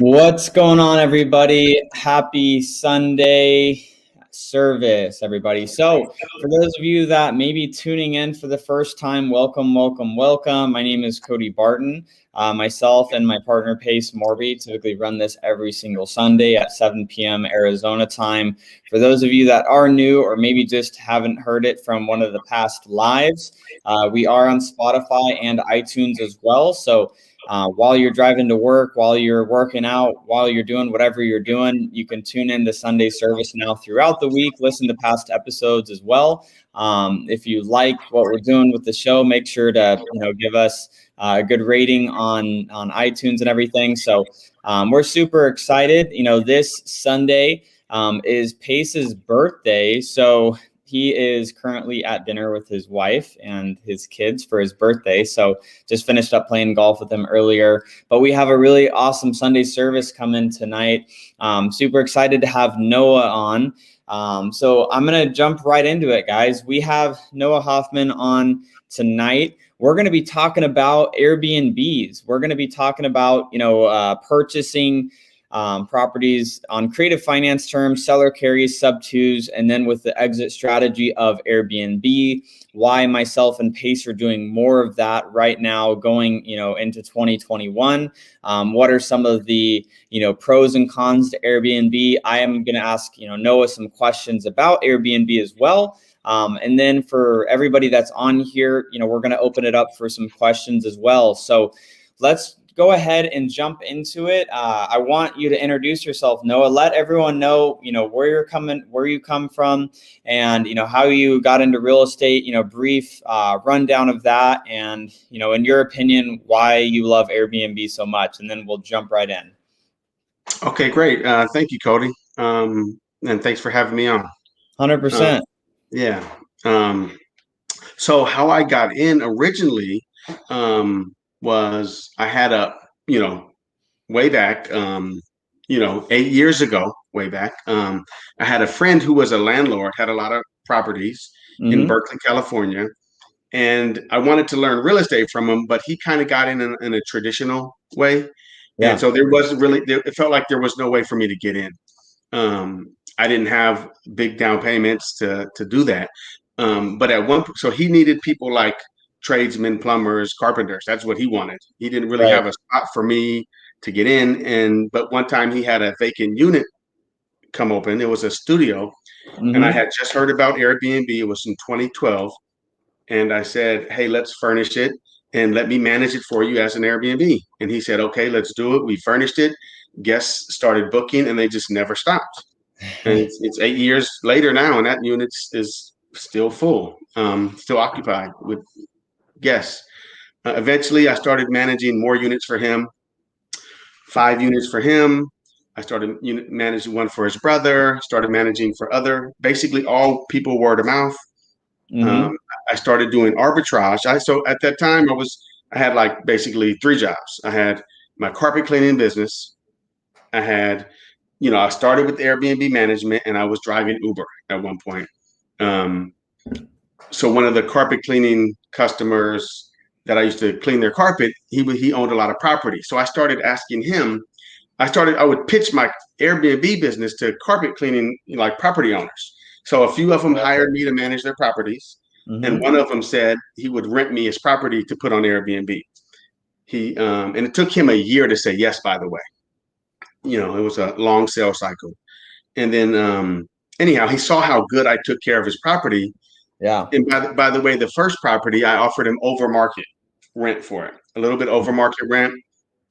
What's going on, everybody? Happy Sunday service, everybody. So for those of you that may be tuning in for the first time, welcome. My name is Cody Barton. Myself and my partner, Pace and Cody, typically run this every single Sunday at 7 p.m. Arizona time. For those of you that are new or maybe just haven't heard it from one of the past lives, we are on Spotify and iTunes as well. So while you're driving to work, while you're working out, while you're doing whatever you're doing, you can tune in to Sunday service now throughout the week, listen to past episodes as well. If you like what we're doing with the show, make sure to give us a good rating on iTunes and everything. So we're super excited. This Sunday is Pace's birthday. So he is currently at dinner with his wife and his kids for his birthday. So just finished up playing golf with him earlier. But we have a really awesome Sunday service coming tonight. Super excited to have Noah on. So I'm going to jump right into it, guys. We have Noah Hoffman on tonight. We're going to be talking about AirBnBs. We're going to be talking about, purchasing properties on creative finance terms, seller carries sub-twos, and then with the exit strategy of Airbnb, why myself and Pace are doing more of that right now going, into 2021. What are some of the, pros and cons to Airbnb? I am going to ask, Noah some questions about Airbnb as well. And then for everybody that's on here, we're going to open it up for some questions as well. So let's go ahead and jump into it. I want you to introduce yourself, Noah. Let everyone know, where you come from, and how you got into real estate. Brief rundown of that, and in your opinion, why you love Airbnb so much, and then we'll jump right in. Okay, great. Thank you, Cody, and thanks for having me on. 100%. Yeah. So how I got in originally was I had way back, 8 years ago, way back, I had a friend who was a landlord, had a lot of properties in Berkeley, California, and I wanted to learn real estate from him, but he kind of got in a traditional way. Yeah. And so there wasn't really, it felt like there was no way for me to get in. I didn't have big down payments to do that. But so he needed people like tradesmen, plumbers, carpenters. That's what he wanted. He didn't really have a spot for me to get in. But one time he had a vacant unit come open. It was a studio. And I had just heard about Airbnb. It was in 2012. And I said, hey, let's furnish it and let me manage it for you as an Airbnb. And he said, okay, let's do it. We furnished it. Guests started booking and they just never stopped. And it's 8 years later now, and that unit is still full, still occupied with guests. Eventually, I started managing more units for him, 5 units for him. I started managing one for his brother, started managing for basically all people word of mouth. I started doing arbitrage. So at that time, I had like basically 3 jobs. I had my carpet cleaning business. I started with Airbnb management, and I was driving Uber at one point. So one of the carpet cleaning customers that I used to clean their carpet, he owned a lot of property. So I started asking him. I would pitch my Airbnb business to carpet cleaning, like property owners. So a few of them hired me to manage their properties, and one of them said he would rent me his property to put on Airbnb. And it took him a year to say yes, by the way. It was a long sales cycle. And then anyhow, he saw how good I took care of his property. Yeah. And by the way, the first property, I offered him over market rent for it, a little bit over market rent,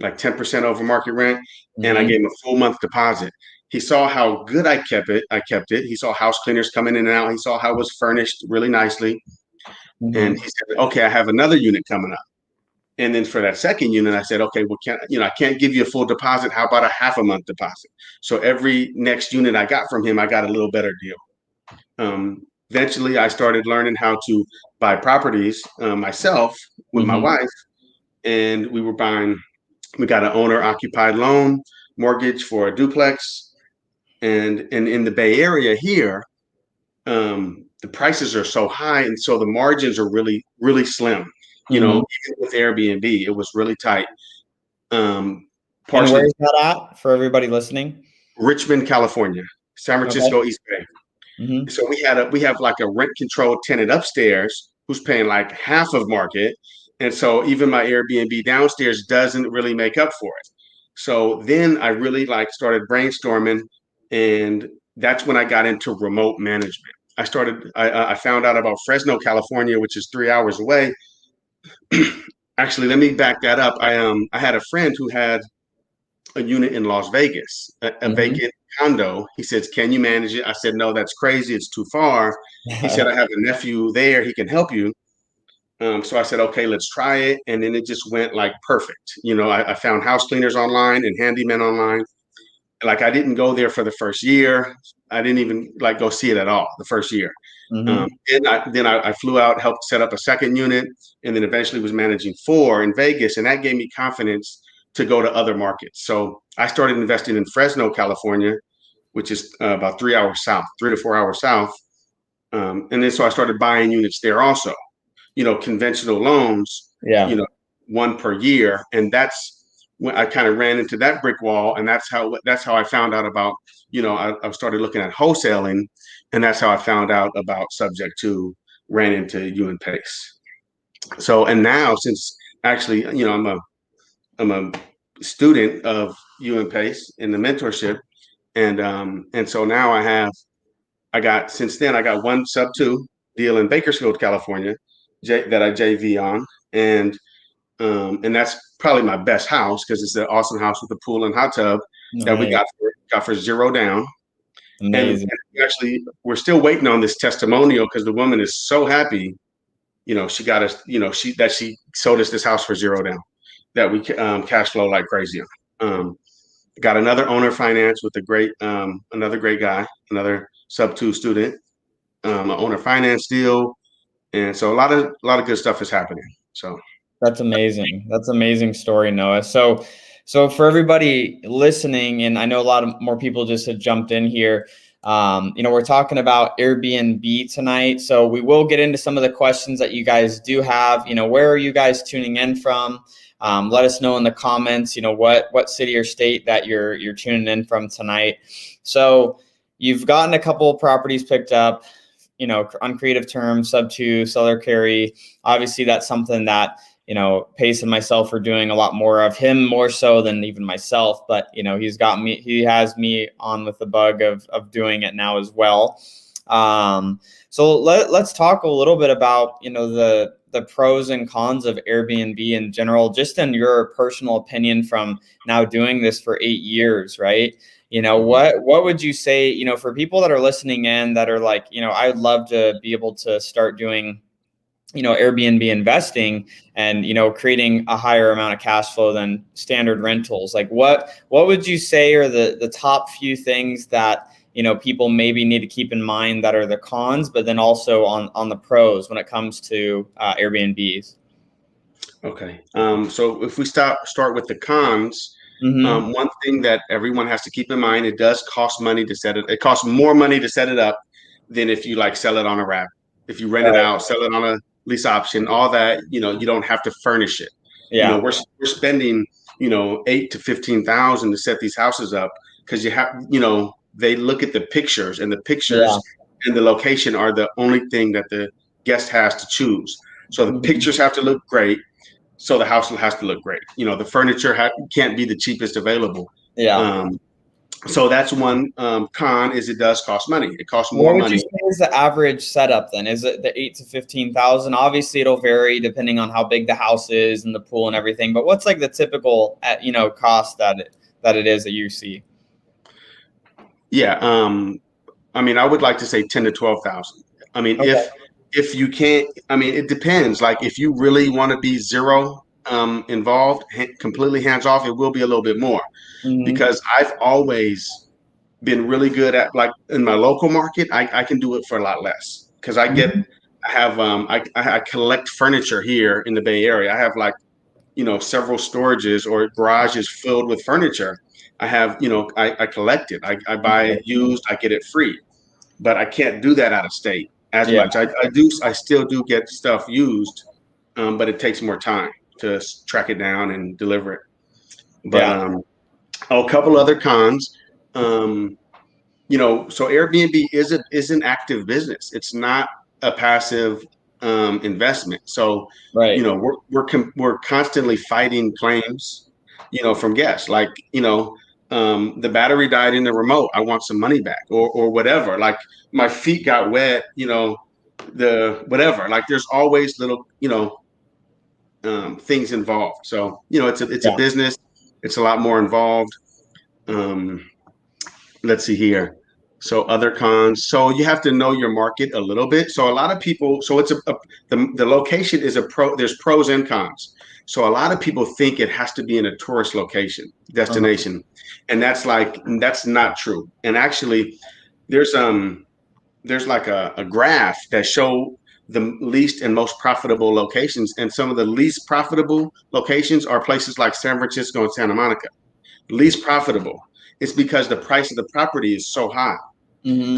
like 10% over market rent. And I gave him a full month deposit. He saw how good I kept it. He saw house cleaners coming in and out. He saw how it was furnished really nicely. And he said, okay, I have another unit coming up. And then for that second unit, I said, okay, well, I can't give you a full deposit. How about a half a month deposit? So every next unit I got from him, I got a little better deal. Eventually, I started learning how to buy properties myself with my wife. And we got an owner occupied loan mortgage for a duplex. And in the Bay Area here, the prices are so high. And so the margins are really, really slim. Even with Airbnb, it was really tight. And partially where's that at for everybody listening? Richmond, California, San Okay. Francisco, East Bay. Mm-hmm. So we have like a rent controlled tenant upstairs who's paying like half of market. And so even my Airbnb downstairs doesn't really make up for it. So then I really like started brainstorming, and that's when I got into remote management. I found out about Fresno, California, which is 3 hours away. Actually, let me back that up. I had a friend who had a unit in Las Vegas, a Mm-hmm. vacant condo. He says, "Can you manage it?" I said, "No, that's crazy. It's too far." He said, "I have a nephew there. He can help you." So I said, "Okay, let's try it." And then it just went like perfect. I found house cleaners online and handymen online. Like I didn't go there for the first year. I didn't even like go see it at all the first year. Mm-hmm. Then I flew out, helped set up a second unit, and then eventually was managing four in Vegas, and that gave me confidence to go to other markets. So I started investing in Fresno, California, which is about 3 hours south, 3 to 4 hours south, and then so I started buying units there also. Conventional loans, Yeah. you know, one per year, and that's when I kind of ran into that brick wall, and that's how I found out about. I started looking at wholesaling, and that's how I found out about Subject to, ran into you and Pace. So, and now since actually, I'm a student of you and Pace in the mentorship, and so now since then I got one sub two deal in Bakersfield, California, that I JV on, and that's probably my best house because it's an awesome house with a pool and hot tub that we Nice. got for zero down. And Amazing. actually, we're still waiting on this testimonial because the woman is so happy. She got us. She sold us this house for zero down that we cash flow like crazy on. Got another owner finance with another great guy, another sub two student, an owner finance deal, and so a lot of good stuff is happening. So That's amazing. That's an amazing story, Noah. So for everybody listening, and I know a lot of more people just had jumped in here. We're talking about Airbnb tonight. So we will get into some of the questions that you guys do have. Where are you guys tuning in from? Let us know in the comments. What city or state that you're tuning in from tonight. So you've gotten a couple of properties picked up. On creative terms, sub two, seller carry. Obviously, that's something that Pace and myself are doing a lot more of, him more so than even myself, but he has me on with the bug of doing it now as well. So let's talk a little bit about, the pros and cons of Airbnb in general, just in your personal opinion from now doing this for 8 years, right? What would you say, for people that are listening in that are like, I'd love to be able to start doing Airbnb investing and, creating a higher amount of cash flow than standard rentals. Like what would you say are the top few things that, people maybe need to keep in mind that are the cons, but then also on the pros when it comes to Airbnbs? okay. So if we start with the cons, Mm-hmm. one thing that everyone has to keep in mind, it does cost money to set it. It costs more money to set it up than if you like sell it on a wrap. If you rent it Right. out, sell it on a lease option, all that, you don't have to furnish it. Yeah. We're spending, 8 to 15,000 to set these houses up because they look at the pictures, and the Yeah. pictures and the location are the only thing that the guest has to choose. So the Mm-hmm. pictures have to look great. So the house has to look great. The furniture can't be the cheapest available. Yeah. Um, so that's one con is it does cost money. It costs more What would you money. say is the average setup then? Is it the 8 to 15,000? Obviously, it'll vary depending on how big the house is and the pool and everything. But what's like the typical, cost that it is that you see? Yeah. I mean, I would like to say 10 to 12,000. I mean, Okay. if you can't, I mean, it depends. Like if you really want to be zero involved, completely hands off, it will be a little bit more Mm-hmm. because I've always been really good at like in my local market. I can do it for a lot less because Mm-hmm. I have I collect furniture here in the Bay Area. I have like several storages or garages filled with furniture. I have I collect it. I buy it used. I get it free, but I can't do that out of state as Yeah. much. I still do get stuff used, but it takes more time to track it down and deliver it. But Yeah. Oh, a couple other cons. So Airbnb is an active business. It's not a passive investment. So, Right. we're constantly fighting claims, from guests. Like, the battery died in the remote. I want some money back, or whatever. Like my feet got wet. The whatever. Like there's always little, things involved. So, it's a Yeah. business. It's a lot more involved. Um, let's see here. So other cons. So you have to know your market a little bit. So a lot of people. So the location is a pro. There's pros and cons. So a lot of people think it has to be in a tourist location Uh-huh. destination, and that's not true. And actually, there's like a graph that show the least and most profitable locations, and some of the least profitable locations are places like San Francisco and Santa Monica. Least profitable. It's because the price of the property is so high. Mm-hmm.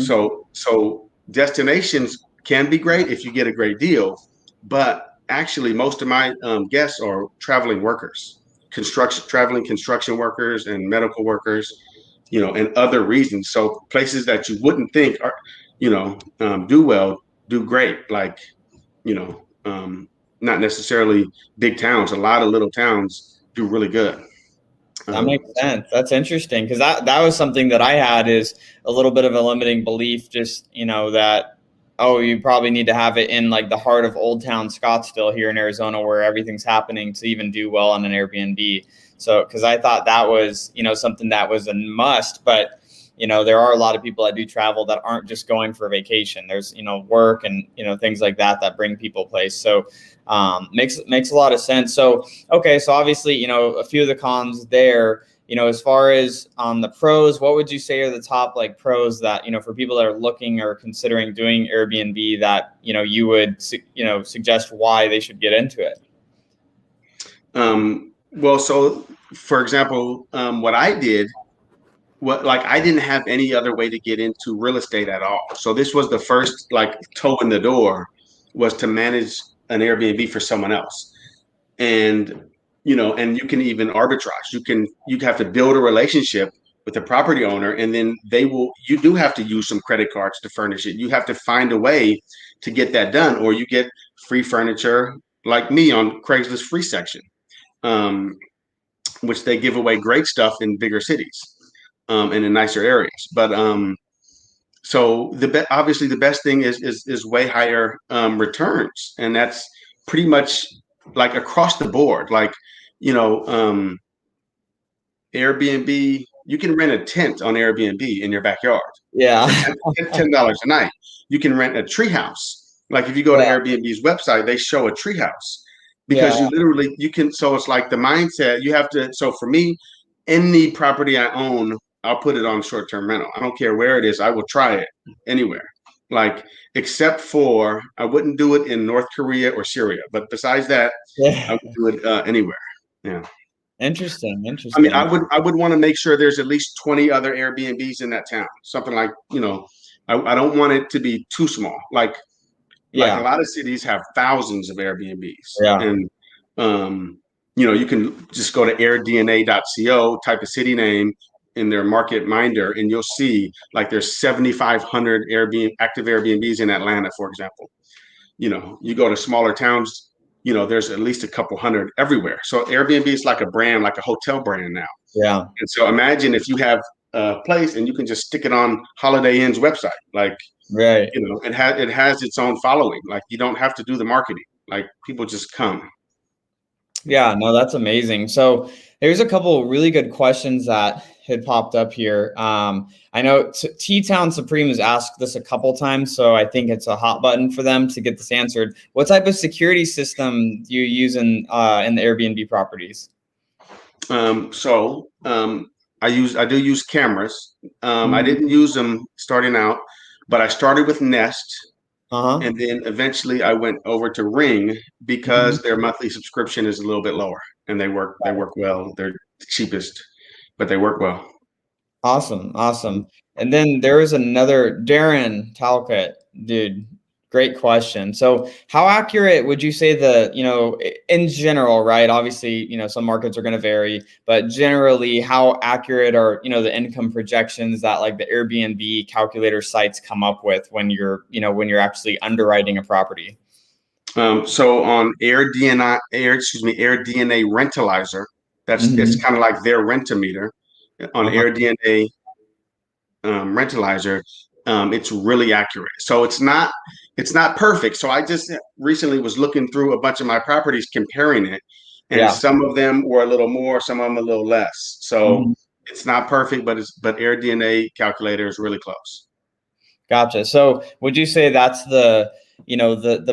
So destinations can be great if you get a great deal, but actually most of my guests are traveling workers, traveling construction workers and medical workers, and other reasons. So places that you wouldn't think are, do well, do great. Like, you know, um, not necessarily big towns. A lot of little towns do really good. That Um, makes sense. That's interesting because that was something that I had is a little bit of a limiting belief. Just that you probably need to have it in like the heart of Old Town Scottsdale here in Arizona where everything's happening to even do well on an Airbnb. So because I thought that was something that was a must, but there are a lot of people that do travel that aren't just going for vacation. There's work and things like that bring people place. So makes a lot of sense. So okay, so obviously, a few of the cons there, as far as the pros, what would you say are the top like pros that, for people that are looking or considering doing Airbnb that, you would, suggest why they should get into it? well, so for example, what I did, I didn't have any other way to get into real estate at all. So this was the first like toe in the door, was to manage an Airbnb for someone else. And and you can even arbitrage. You have to build a relationship with the property owner, and then you do have to use some credit cards to furnish it. You have to find a way to get that done, or you get free furniture like me on Craigslist free section, um, which they give away great stuff in bigger cities, and in nicer areas. But so obviously the best thing is way higher returns, and that's pretty much like across the board. Like, you know, um, Airbnb, you can rent a tent on Airbnb in your backyard Yeah. for $10 a night. You can rent a treehouse. Like if you go to Yeah. Airbnb's website, they show a treehouse Yeah. because you can. So it's like the mindset you have to. So for me, any property I own, I'll put it on short term rental. I don't care where it is. I will try it anywhere. Like, except for I wouldn't do it in North Korea or Syria. But besides that, I Yeah. would do it anywhere. Yeah. Interesting. I mean, Interesting. I would want to make sure there's at least 20 other Airbnbs in that town. Something like, I don't want it to be too small. Like a Yeah. lot of cities have thousands of Airbnbs. Yeah. And you can just go to airdna.co, type a city name in their market minder, and you'll see like there's 7,500 active Airbnbs in Atlanta, for example. You go to smaller towns, there's at least a couple hundred everywhere. So Airbnb is like a brand, like a hotel brand now. Yeah. And so imagine if you have a place and you can just stick it on Holiday Inn's website. Like, Right. it has its own following. Like, you don't have to do the marketing. Like, people just come. Yeah, no, that's amazing. So there's a couple of really good questions that had popped up here. I know T-Town Supreme has asked this a couple times, so I think it's a hot button for them to get this answered. What type of security system do you use in the Airbnb properties? I do use cameras. I Mhm. didn't use them starting out, but I started with Nest, Uh-huh. and then eventually I went over to Ring Mhm. because their monthly subscription is a little bit lower, and they work well. They're the cheapest, but they work well. Awesome, awesome. And then there is another Darren Talcott, dude. Great question. So how accurate would you say in general, right? Obviously, some markets are going to vary, but generally how accurate are, the income projections that like the Airbnb calculator sites come up with when you're actually underwriting a property? So on AirDNA Rentalizer, it's kind of like their Rent-O-Meter. On AirDNA Rentalizer, it's really accurate. So it's not perfect. So I just recently was looking through a bunch of my properties, comparing it, and some of them were a little more, some of them a little less. So it's not perfect, but AirDNA calculator is really close. Gotcha. So would you say that's the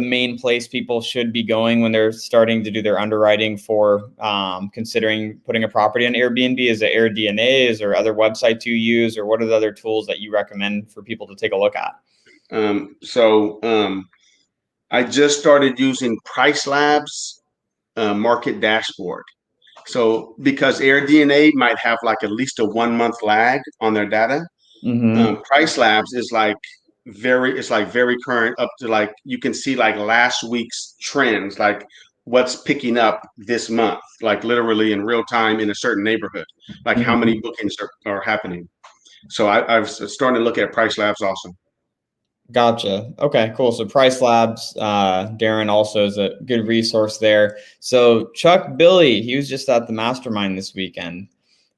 main place people should be going when they're starting to do their underwriting for considering putting a property on Airbnb? Is it AirDNA? Is there other websites you use, or what are the other tools that you recommend for people to take a look at? I just started using Price Labs market dashboard. So because AirDNA might have like at least a 1 month lag on their data, Price Labs is like very current, up to like you can see like last week's trends, like what's picking up this month, like literally in real time in a certain neighborhood, like how many bookings are happening. So I've started to look at Price Labs also. Gotcha. Okay, cool. So Price Labs, Darren also is a good resource there. So Chuck Billy, he was just at the mastermind this weekend.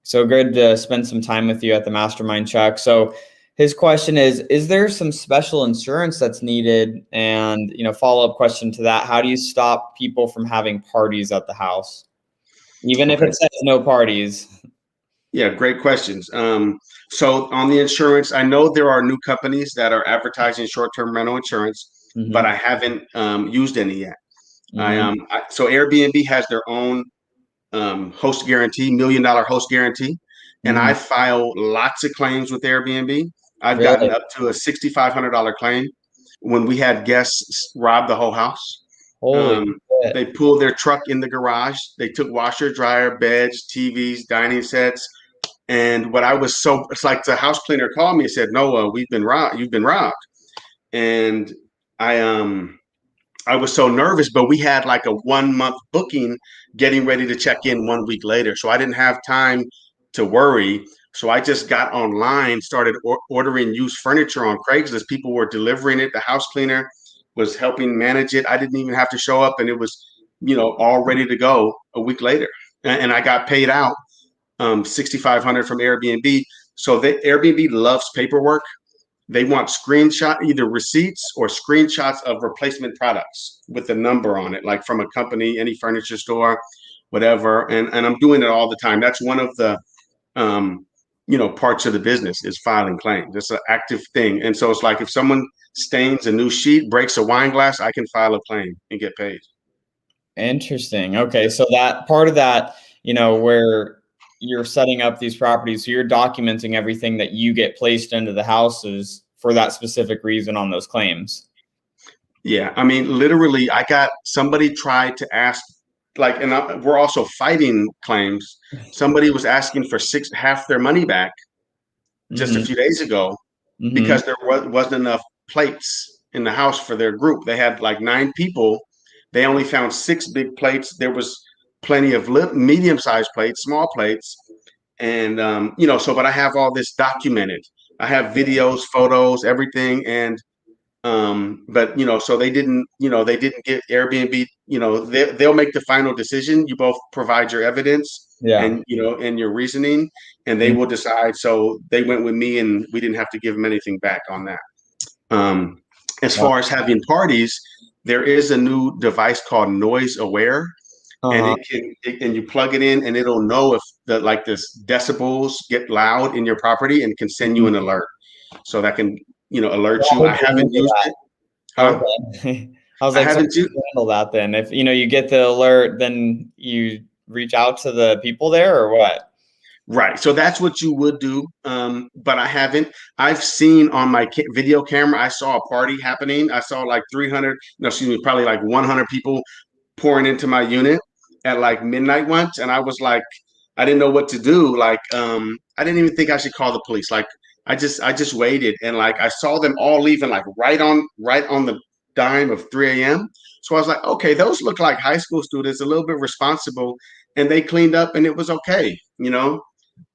So good to spend some time with you at the mastermind, Chuck. So his question is there some special insurance that's needed? And, follow-up question to that, how do you stop people from having parties at the house? Even if it says no parties. Yeah, great questions. So on the insurance, I know there are new companies that are advertising short-term rental insurance, but I haven't used any yet. So Airbnb has their own host guarantee, $1 million host guarantee, and I file lots of claims with Airbnb. I've gotten up to a $6,500 claim when we had guests rob the whole house. They pulled their truck in the garage. They took washer, dryer, beds, TVs, dining sets. And it's like the house cleaner called me and said, Noah, we've been robbed. You've been robbed. And I was so nervous, but we had like a 1 month booking getting ready to check in 1 week later. So I didn't have time to worry. So I just got online, started ordering used furniture on Craigslist. People were delivering it. The house cleaner was helping manage it. I didn't even have to show up, and it was, all ready to go a week later. And I got paid out $6,500 from Airbnb. So Airbnb loves paperwork. They want either receipts or screenshots of replacement products with the number on it, like from a company, any furniture store, whatever. And I'm doing it all the time. That's one of the parts of the business is filing claims. It's an active thing. And so it's like if someone stains a new sheet, breaks a wine glass, I can file a claim and get paid. Interesting. Okay. So that part of that, where you're setting up these properties, so you're documenting everything that you get placed into the houses for that specific reason on those claims. Yeah. I mean, literally, somebody tried to ask, we're also fighting claims. Somebody was asking for half their money back just a few days ago because there wasn't enough plates in the house for their group. They had like 9 people. They only found 6 big plates. There was plenty of medium-sized plates, small plates. And, but I have all this documented. I have videos, photos, everything. And, so they didn't get Airbnb, they'll make the final decision. You both provide your evidence and your reasoning, and they will decide. So they went with me, and we didn't have to give them anything back on that. As far as having parties, there is a new device called Noise Aware. And and you plug it in, and it'll know if this decibels get loud in your property and can send you an alert. So that can, alert you. I haven't used it. Okay. I was like, so handle that then. If you get the alert, then you reach out to the people there, or what? Right. So that's what you would do. But I haven't. I've seen on my video camera, I saw a party happening. I saw like probably like 100 people pouring into my unit at like midnight once. And I was like, I didn't know what to do. Like, I didn't even think I should call the police. Like, I just waited, and like I saw them all leaving like right on dime of 3 a.m. So I was like, okay, those look like high school students, a little bit responsible, and they cleaned up and it was okay, you know.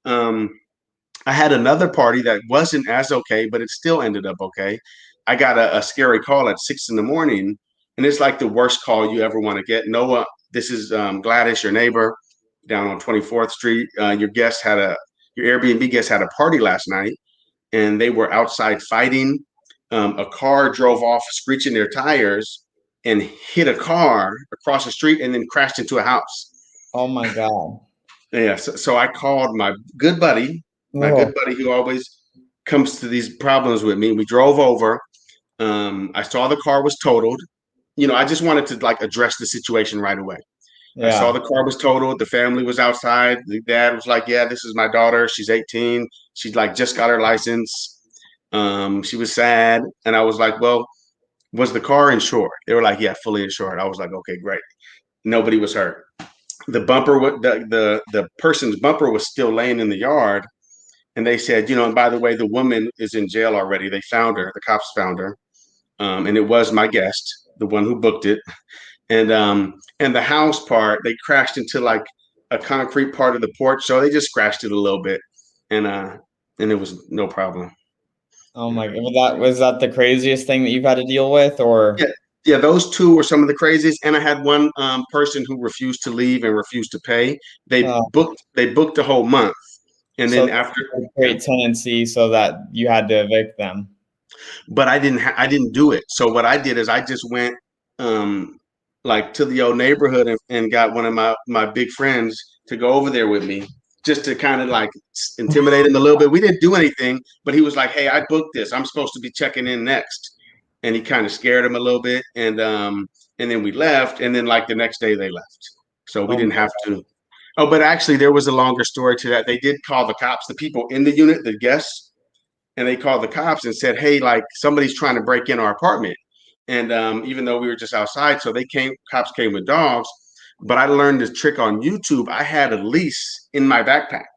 Um, I had another party that wasn't as okay, but it still ended up okay. I got a scary call at 6 in the morning, and it's like the worst call you ever want to get. Noah, this is Gladys, your neighbor, down on 24th Street. Your Airbnb guest had a party last night, and they were outside fighting. A car drove off, screeching their tires, and hit a car across the street, and then crashed into a house. Oh my God. Yeah, so I called my Oh, good buddy who always comes to these problems with me. We drove over. I saw the car was totaled. You know, I just wanted to like address the situation right away. I saw yeah. the car was totaled. The family was outside. The dad was like, "Yeah, this is my daughter. She's 18. She's like just got her license." She was sad, and I was like, "Well, was the car insured?" They were like, "Yeah, fully insured." I was like, "Okay, great." Nobody was hurt. The person's bumper was still laying in the yard, and they said, you know, and by the way, the woman is in jail already. They found her. The cops found her, and it was my guest, the one who booked it. And the house part, they crashed into like a concrete part of the porch, so they just scratched it a little bit, and and it was no problem. Oh my God. Was that the craziest thing that you've had to deal with, or? Yeah, yeah, those two were some of the craziest. And I had one person who refused to leave and refused to pay. Uh, They booked a whole month, and then so after, they yeah, create tenancy so that you had to evict them. but I didn't do it. So what I did is I just went um like to the old neighborhood and got one of my big friends to go over there with me just to kind of like intimidate him a little bit. We didn't do anything, but he was like, "Hey, I booked this. I'm supposed to be checking in next." And he kind of scared him a little bit, and then we left, and then like the next day they left. So we Oh didn't my, have to. Oh, but actually there was a longer story to that. They did call the cops, the people in the unit, the guests, and they called the cops and said, "Hey, like somebody's trying to break in our apartment." And even though we were just outside, so cops came with dogs. But I learned this trick on YouTube. I had a lease in my backpack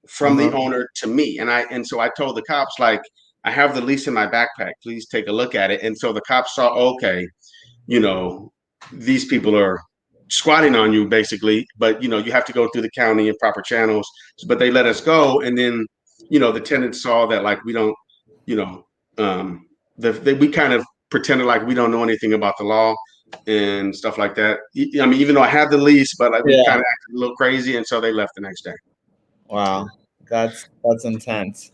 from the uh-huh. owner to me, and so I told the cops like, "I have the lease in my backpack. Please take a look at it." And so the cops saw, okay, you know, these people are squatting on you basically, but you know, you have to go through the county and proper channels. But they let us go, and then you know, the tenants saw that like we don't, you know, we kind of pretended like we don't know anything about the law and stuff like that. I mean, even though I had the lease, but like we Yeah. kind of acted a little crazy, and so they left the next day. Wow. That's intense.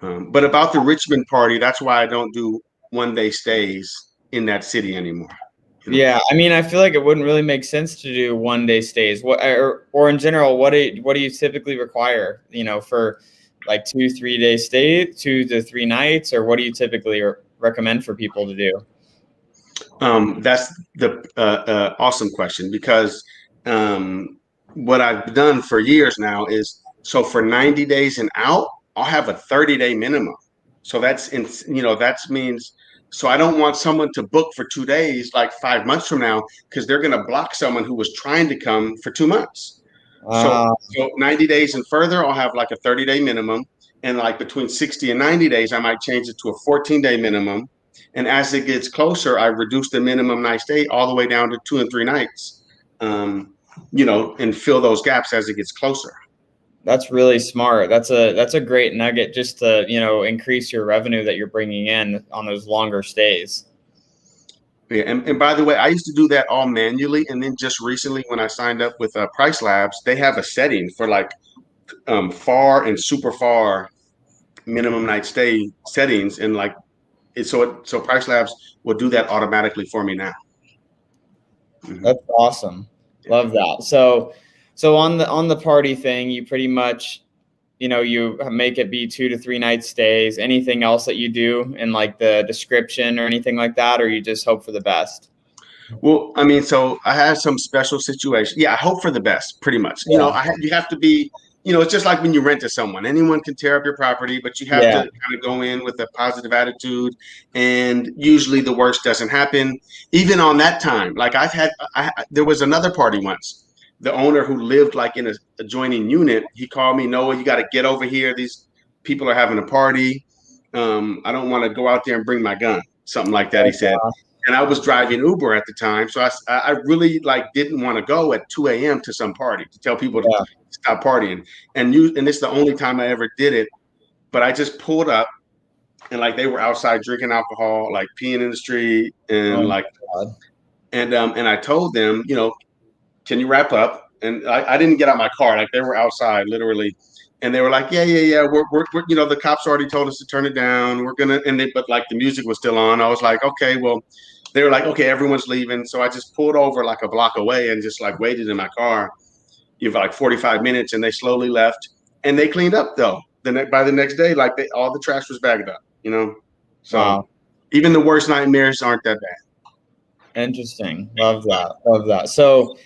But about the Richmond party, that's why I don't do 1 day stays in that city anymore. You know. Yeah, I mean, I feel like it wouldn't really make sense to do 1 day stays. What or in general, what do you typically require? You know, for like 2-3 day stay, 2 to 3 nights, or what do you typically recommend for people to do? That's the awesome question because what I've done for years now is so for 90 days and out, I'll have a 30-day minimum. So that means so I don't want someone to book for 2 days like 5 months from now because they're going to block someone who was trying to come for 2 months. So Uh, so 90 days and further, I'll have like a 30-day minimum. And like between 60 and 90 days, I might change it to a 14-day minimum. And as it gets closer, I reduce the minimum night stay all the way down to 2 and 3 nights, and fill those gaps as it gets closer. that's really smart. That's a great nugget just to, increase your revenue that you're bringing in on those longer stays. Yeah, and by the way, I used to do that all manually, and then just recently, when I signed up with Price Labs, they have a setting for like far and super far minimum night stay settings, and like so Price Labs will do that automatically for me now. Mhm. That's awesome. Love that. So on the party thing, you pretty much, you make it be 2 to 3 night stays. Anything else that you do in like the description or anything like that, or you just hope for the best? Well, I mean, so I had some special situation. Yeah, I hope for the best, pretty much. Yeah. You have to be, it's just like when you rent to someone. Anyone can tear up your property, but you have to Yeah. kind of go in with a positive attitude. And usually the worst doesn't happen. Even on that time, like there was another party once. The owner who lived like in a adjoining unit, he called me, "Noah, you got to get over here. These people are having a party. I don't want to go out there and bring my gun." Something like that, he Oh, said. and I was driving Uber at the time. So I really like didn't want to go at 2 a.m. to some party to tell people to stop partying. And it's the only time I ever did it. But I just pulled up and like they were outside drinking alcohol, like peeing in the street and Oh my like, God. and I told them, can you wrap up? And I didn't get out my car. Like they were outside literally. And they were like, yeah. We're the cops already told us to turn it down. We're going to, but like the music was still on. I was like, okay, well, they were like, okay, everyone's leaving. So I just pulled over like a block away and just like waited in my car for like 45 minutes and they slowly left and they cleaned up though. By the next day, like all the trash was bagged up, So Wow. even the worst nightmares aren't that bad. Interesting. Love that. Love that. So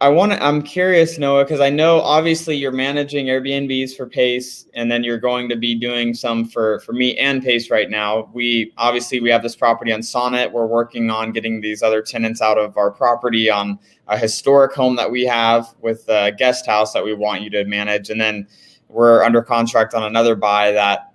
I'm curious, Noah, because I know obviously you're managing Airbnbs for Pace, and then you're going to be doing some for me and Pace right now. We have this property on Sonnet. We're working on getting these other tenants out of our property on a historic home that we have with a guest house that we want you to manage. And then we're under contract on another buy that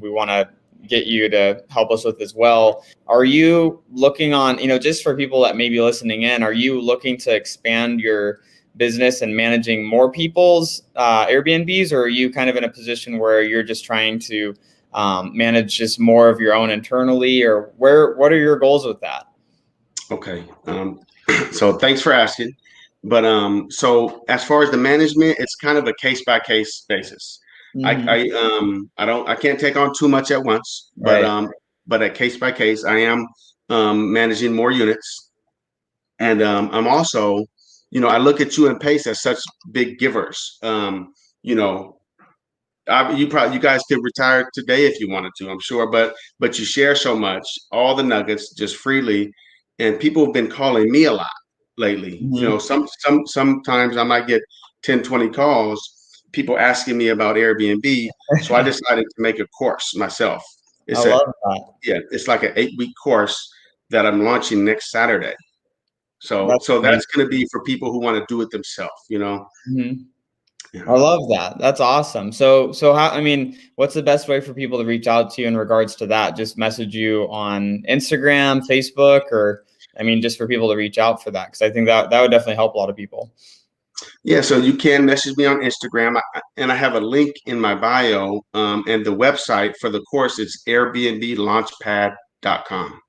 we want to get you to help us with as well. Are you looking on, just for people that may be listening in, are you looking to expand your business and managing more people's Airbnbs, or are you kind of in a position where you're just trying to manage just more of your own internally, or what are your goals with that? Okay. So thanks for asking. But so as far as the management, it's kind of a case by case basis. Mm-hmm. I can't take on too much at once, Right. but at case by case, I am managing more units, and I'm also, I look at you and Pace as such big givers. You know, you guys could retire today if you wanted to, I'm sure, but you share so much, all the nuggets just freely, and people have been calling me a lot lately. Mm-hmm. Sometimes I might get 10, 20 calls, people asking me about Airbnb. So I decided to make a course myself. I It's love that. it's like an 8-week course that I'm launching next Saturday. So That's that's amazing. going to be for people who want to do it themselves. Mm-hmm. Yeah. I love that. That's awesome. So what's the best way for people to reach out to you in regards to that? Just message you on Instagram, Facebook, or just for people to reach out for that, because I think that would definitely help a lot of people. Yeah, so you can message me on Instagram, and I have a link in my bio, and the website for the course is airbnblaunchpad.com.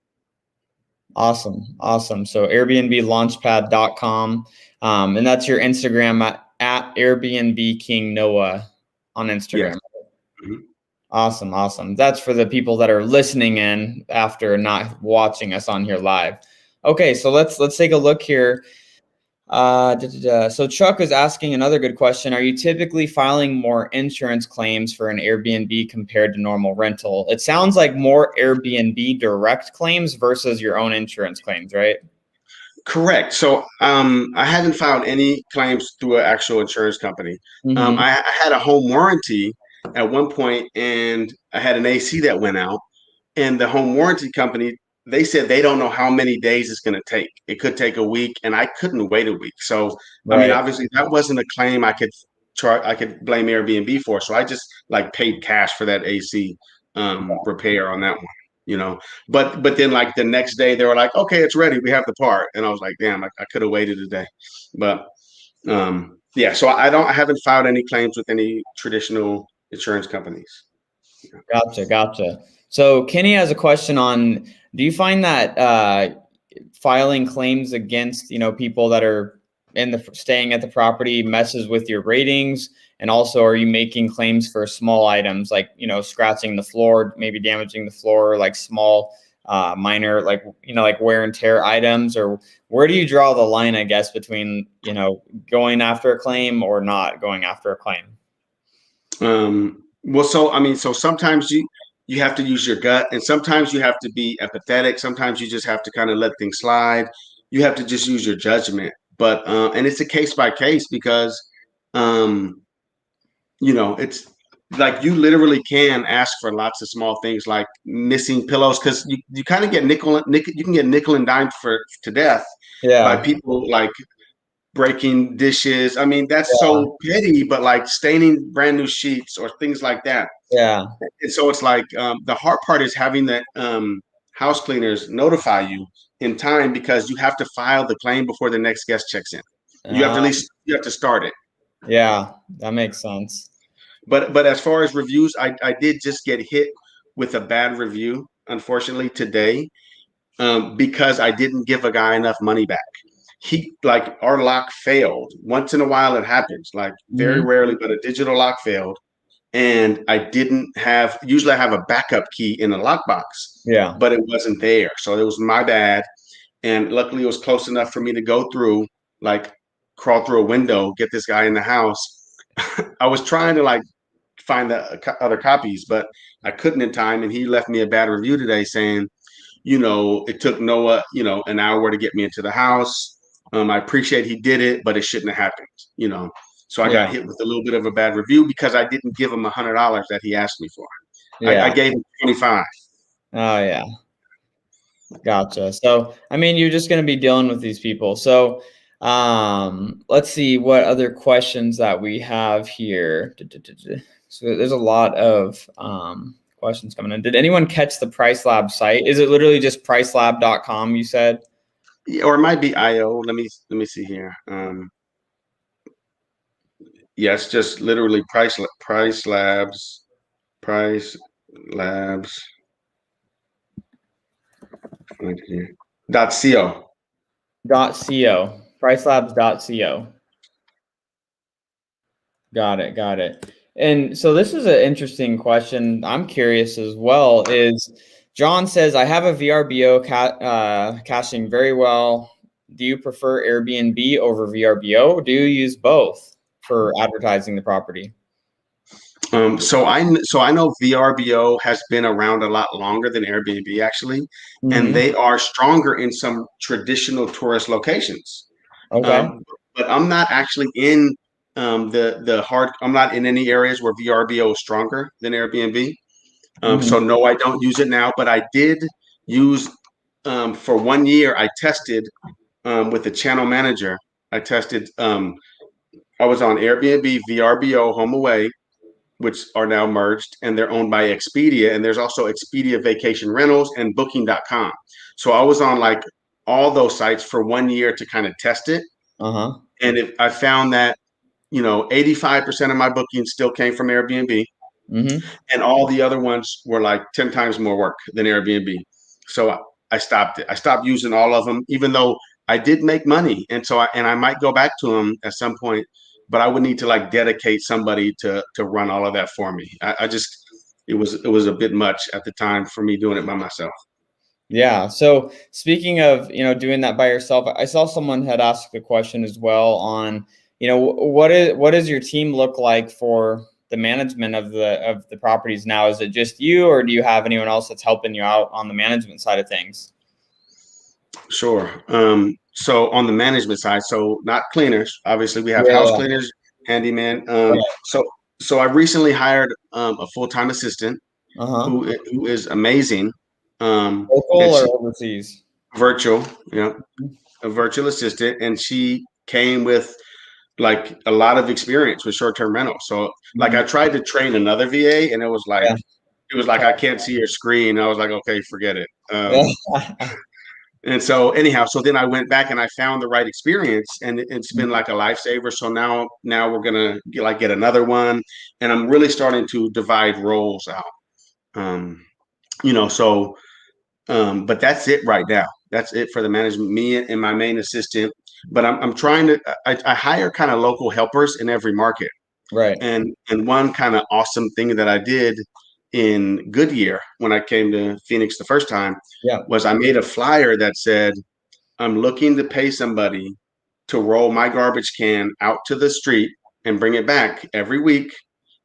Awesome. So airbnblaunchpad.com. And that's your Instagram at Airbnb King Noah on Instagram. Yes. Mm-hmm. Awesome. That's for the people that are listening in after not watching us on here live. Okay, so let's take a look here. So Chuck is asking another good question. Are you typically filing more insurance claims for an Airbnb compared to normal rental? It sounds like more Airbnb direct claims versus your own insurance claims, right? Correct. So I haven't filed any claims through an actual insurance company. Mm-hmm. I had a home warranty at one point, and I had an AC that went out, and the home warranty company, they said they don't know how many days it's going to take. It could take a week, and I couldn't wait a week. So, Right. obviously, that wasn't a claim I could blame Airbnb for. So I just like paid cash for that AC repair on that one. But then like the next day they were like, okay, it's ready. We have the part, and I was like, damn, I could have waited a day. But yeah, so I haven't filed any claims with any traditional insurance companies. Gotcha. So Kenny has a question on, do you find that filing claims against, people that are staying at the property messes with your ratings? And also, are you making claims for small items like, scratching the floor, maybe damaging the floor, like small, minor, like wear and tear items? Or where do you draw the line, I guess, between, going after a claim or not going after a claim? Well, so sometimes you have to use your gut, and sometimes you have to be empathetic. Sometimes you just have to kind of let things slide. You have to just use your judgment. But and it's a case by case because um, it's like you literally can ask for lots of small things like missing pillows because you kind of get you can get nickel and dime to death by Yeah. people like breaking dishes. That's so petty, but like staining brand new sheets or things like that. Yeah. And so it's like the hard part is having that house cleaners notify you in time because you have to file the claim before the next guest checks in. You have to at least you have to start it. Yeah, that makes sense. But as far as reviews, I did just get hit with a bad review, unfortunately, today, because I didn't give a guy enough money back. Like our lock failed. Once in a while it happens, like very rarely, but a digital lock failed. And I didn't have, usually I have a backup key in the lockbox, Yeah. but it wasn't there. So it was my bad. And luckily it was close enough for me to go through, like crawl through a window, get this guy in the house. I was trying to like find the other copies, but I couldn't in time. And he left me a bad review today saying, it took Noah, an hour to get me into the house. I appreciate he did it, but it shouldn't have happened. So I got hit with a little bit of a bad review because I didn't give him $100 that he asked me for. I gave him 25. Oh yeah. Gotcha. So, I mean, you're just going to be dealing with these people. So, let's see what other questions that we have here. So there's a lot of questions coming in. Did anyone catch the PriceLab site? Is it literally just pricelab.com, you said? Yeah, or it might be IO. Let me see here. Yeah, it's just literally Price Labs. .co. .co. Pricelabs.co. Got it. And so this is an interesting question. I'm curious as well. Is John says, I have a VRBO caching very well. Do you prefer Airbnb over VRBO? Do you use both for advertising the property? So I know VRBO has been around a lot longer than Airbnb actually, and they are stronger in some traditional tourist locations. Okay. But I'm not actually in I'm not in any areas where VRBO is stronger than Airbnb. So no, I don't use it now, but I did use for 1 year. I tested with the channel manager. I tested. I was on Airbnb, VRBO, HomeAway, which are now merged, and they're owned by Expedia. And there's also Expedia Vacation Rentals and Booking.com. So I was on like all those sites for 1 year to kind of test it. And I found that 85% of my bookings still came from Airbnb, and all the other ones were like 10 times more work than Airbnb. So I stopped it. I stopped using all of them, even though I did make money, and I might go back to them at some point, but I would need to like dedicate somebody to run all of that for me. It was a bit much at the time for me doing it by myself. Yeah. So speaking of, doing that by yourself, I saw someone had asked the question as well on, what does your team look like for the management of the properties now? Is it just you, or do you have anyone else that's helping you out on the management side of things? Sure. So on the management side, so not cleaners, obviously we have house cleaners, handyman. So I recently hired a full-time assistant who is amazing. Local or overseas? Virtual, a virtual assistant, and she came with like a lot of experience with short-term rental. So like I tried to train another VA, and it was like I can't see your screen. I was like, okay, forget it. And so anyhow, so then I went back and I found the right experience, and it's been like a lifesaver. So now we're gonna get another one, and I'm really starting to divide roles out. But that's it right now. That's it for the management, me and my main assistant. But I'm trying to I hire kind of local helpers in every market. Right. And one kind of awesome thing that I did in Goodyear when I came to Phoenix the first time was I made a flyer that said, I'm looking to pay somebody to roll my garbage can out to the street and bring it back every week,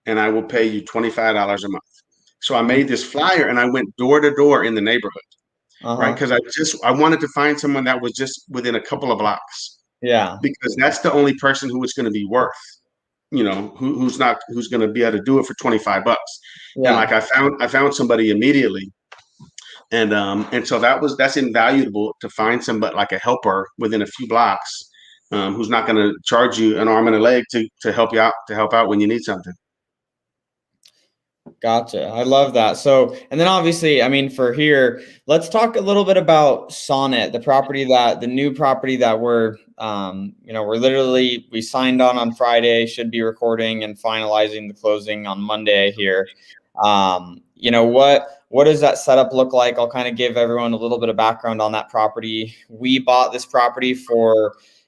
and I will pay you $25 a month. So I made this flyer and I went door to door in the neighborhood, right? Because I wanted to find someone that was just within a couple of blocks. Yeah. Because that's the only person who it's going to be worth, who's going to be able to do it for $25. Yeah. And like I found somebody immediately. And so that's invaluable to find somebody like a helper within a few blocks, who's not going to charge you an arm and a leg to help you out, when you need something. Gotcha. I love that. So, and then obviously, I mean, for here, let's talk a little bit about Sonnet, the new property that we signed on Friday, should be recording and finalizing the closing on Monday here. What does that setup look like? I'll kind of give everyone a little bit of background on that property. We bought this property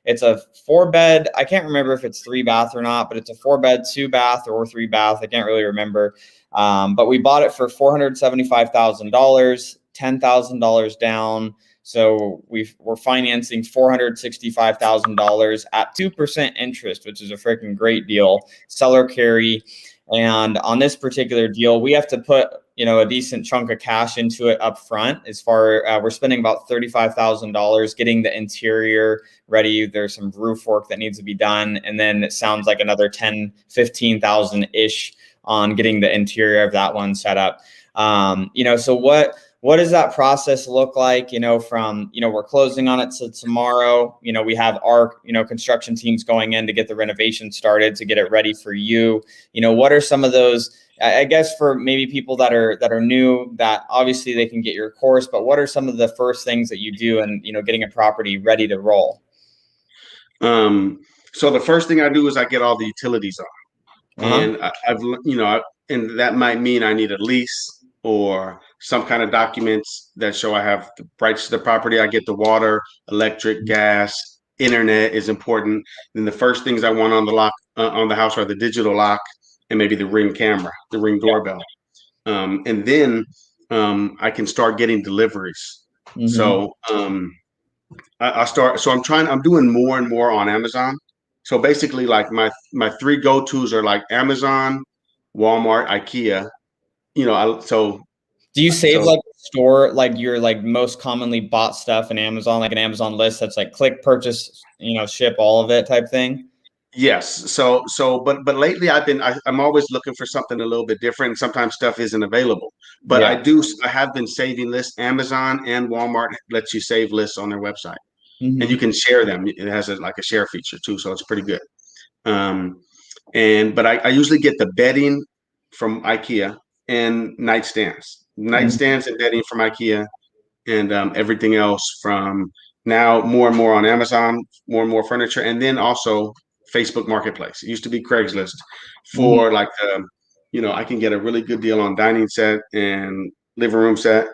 it's a 4-bed. I can't remember if it's 3-bath or not, but it's a 4-bed, 2-bath or 3-bath. I can't really remember. But we bought it for $475,000, $10,000 down. So we're financing $465,000 at 2% interest, which is a freaking great deal. Seller carry. And on this particular deal, we have to put, a decent chunk of cash into it up front. We're spending about $35,000 getting the interior ready. There's some roof work that needs to be done. And then it sounds like another 10, 15,000-ish on getting the interior of that one set up. So what does that process look like? We're closing on it tomorrow. We have our, construction teams going in to get the renovation started, to get it ready for you. What are some of those, I guess, for maybe people that are new, that obviously they can get your course, but what are some of the first things that you do in, getting a property ready to roll? So the first thing I do is I get all the utilities on. And and that might mean I need a lease or some kind of documents that show I have the rights to the property. I get the water, electric, gas, internet is important. Then the first things I want on the lock on the house are the digital lock and maybe the Ring camera, the Ring doorbell. And then I can start getting deliveries. Mm-hmm. So I'm doing more and more on Amazon. So basically, like my 3 go-tos are like Amazon, Walmart, IKEA. Do you save store, like your most commonly bought stuff in Amazon, like an Amazon list that's like click, purchase, ship, all of it type thing? Yes. But lately I'm always looking for something a little bit different. Sometimes stuff isn't available, but I have been saving lists. Amazon and Walmart lets you save lists on their website. Mm-hmm. And you can share them. It has a share feature too, so it's pretty good. But I usually get the bedding from IKEA and nightstands and bedding from IKEA, and everything else from now more and more on Amazon, more and more furniture, and then also Facebook Marketplace. It used to be Craigslist for I can get a really good deal on dining set and living room set,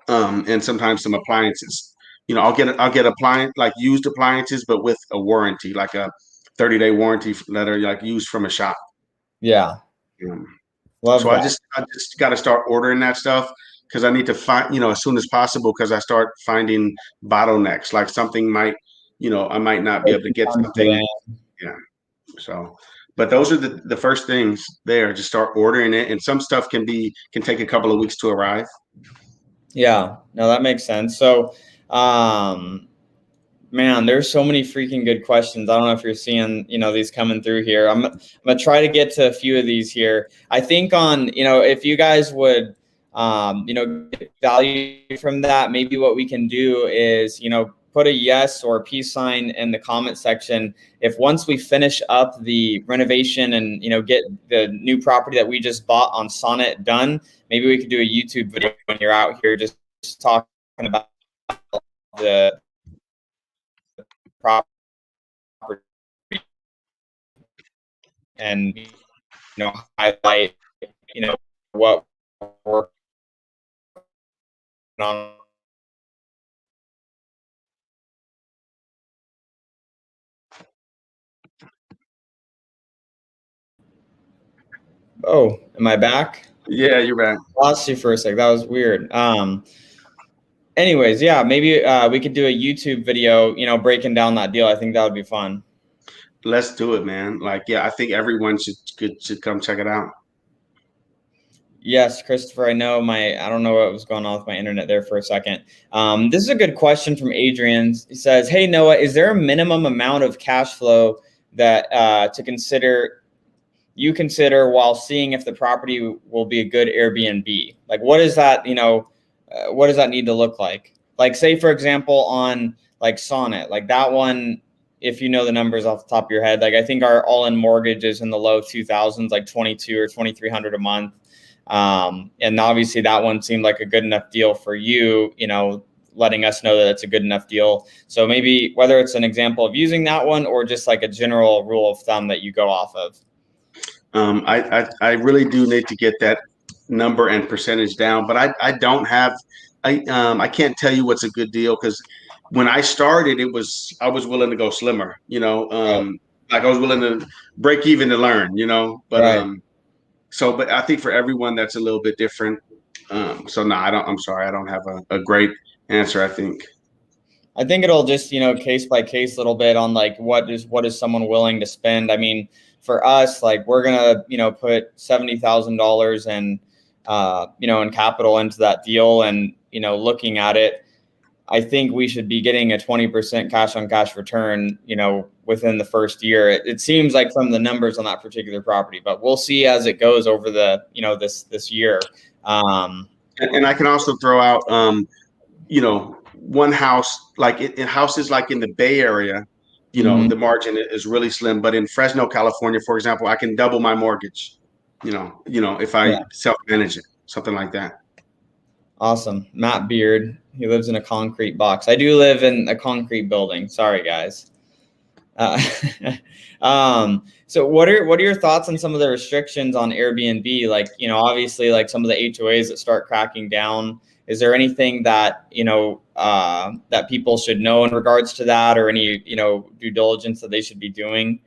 and sometimes some appliances. I'll get appliance, like used appliances, but with a warranty, like a 30-day warranty letter, like used from a shop. Yeah. So that. I just got to start ordering that stuff, because I need to find, as soon as possible, because I start finding bottlenecks, like something might, I might not be able to get something. Yeah. So, but those are the first things there. Just start ordering it, and some stuff can take a couple of weeks to arrive. Yeah. No, that makes sense. So, man, there's so many freaking good questions. I don't know if you're seeing, these coming through here. I'm gonna try to get to a few of these here. I think if you guys would, get value from that, maybe what we can do is, put a yes or a peace sign in the comment section. If once we finish up the renovation and, get the new property that we just bought on Sonnet done, maybe we could do a YouTube video when you're out here, just talking about the property and highlight what we're on. Oh, am I back? Yeah, you're back. Lost you for a sec. That was weird. Anyways, yeah, maybe we could do a YouTube video, breaking down that deal. I think that would be fun. Let's do it, man. I think everyone should come check it out. Yes, Christopher, I don't know what was going on with my internet there for a second. This is a good question from Adrian. He says, hey, Noah, is there a minimum amount of cash flow that you consider while seeing if the property will be a good Airbnb? Like, what is that, what does that need to look like? Like, say, for example, on like Sonnet, like that one, if you know the numbers off the top of your head, like I think our all-in mortgage is in the low 2000s, like 22 or 2300 a month. And obviously that one seemed like a good enough deal for you, letting us know that it's a good enough deal. So maybe whether it's an example of using that one or just like a general rule of thumb that you go off of. I really do need to get that number and percentage down, but I don't have, I can't tell you what's a good deal, because when I started, I was willing to go slimmer, like I was willing to break even to learn, but Right. but I think for everyone that's a little bit different. So no, I'm sorry, I don't have a great answer, I think. I think it'll just, case by case a little bit on like what is someone willing to spend. I mean, for us, like we're gonna, put $70,000 in capital into that deal, and looking at it, I think we should be getting a 20% cash on cash return, within the first year. It seems like from the numbers on that particular property, but we'll see as it goes over the, this year. And I can also throw out, one house, like in houses like in the Bay Area, the margin is really slim. But in Fresno, California, for example, I can double my mortgage, if I self-manage it, something like that. Awesome. Matt Beard, he lives in a concrete box. I do live in a concrete building. Sorry, guys. So what are your thoughts on some of the restrictions on Airbnb? Like, obviously like some of the HOAs that start cracking down. Is there anything that, that people should know in regards to that, or any, due diligence that they should be doing?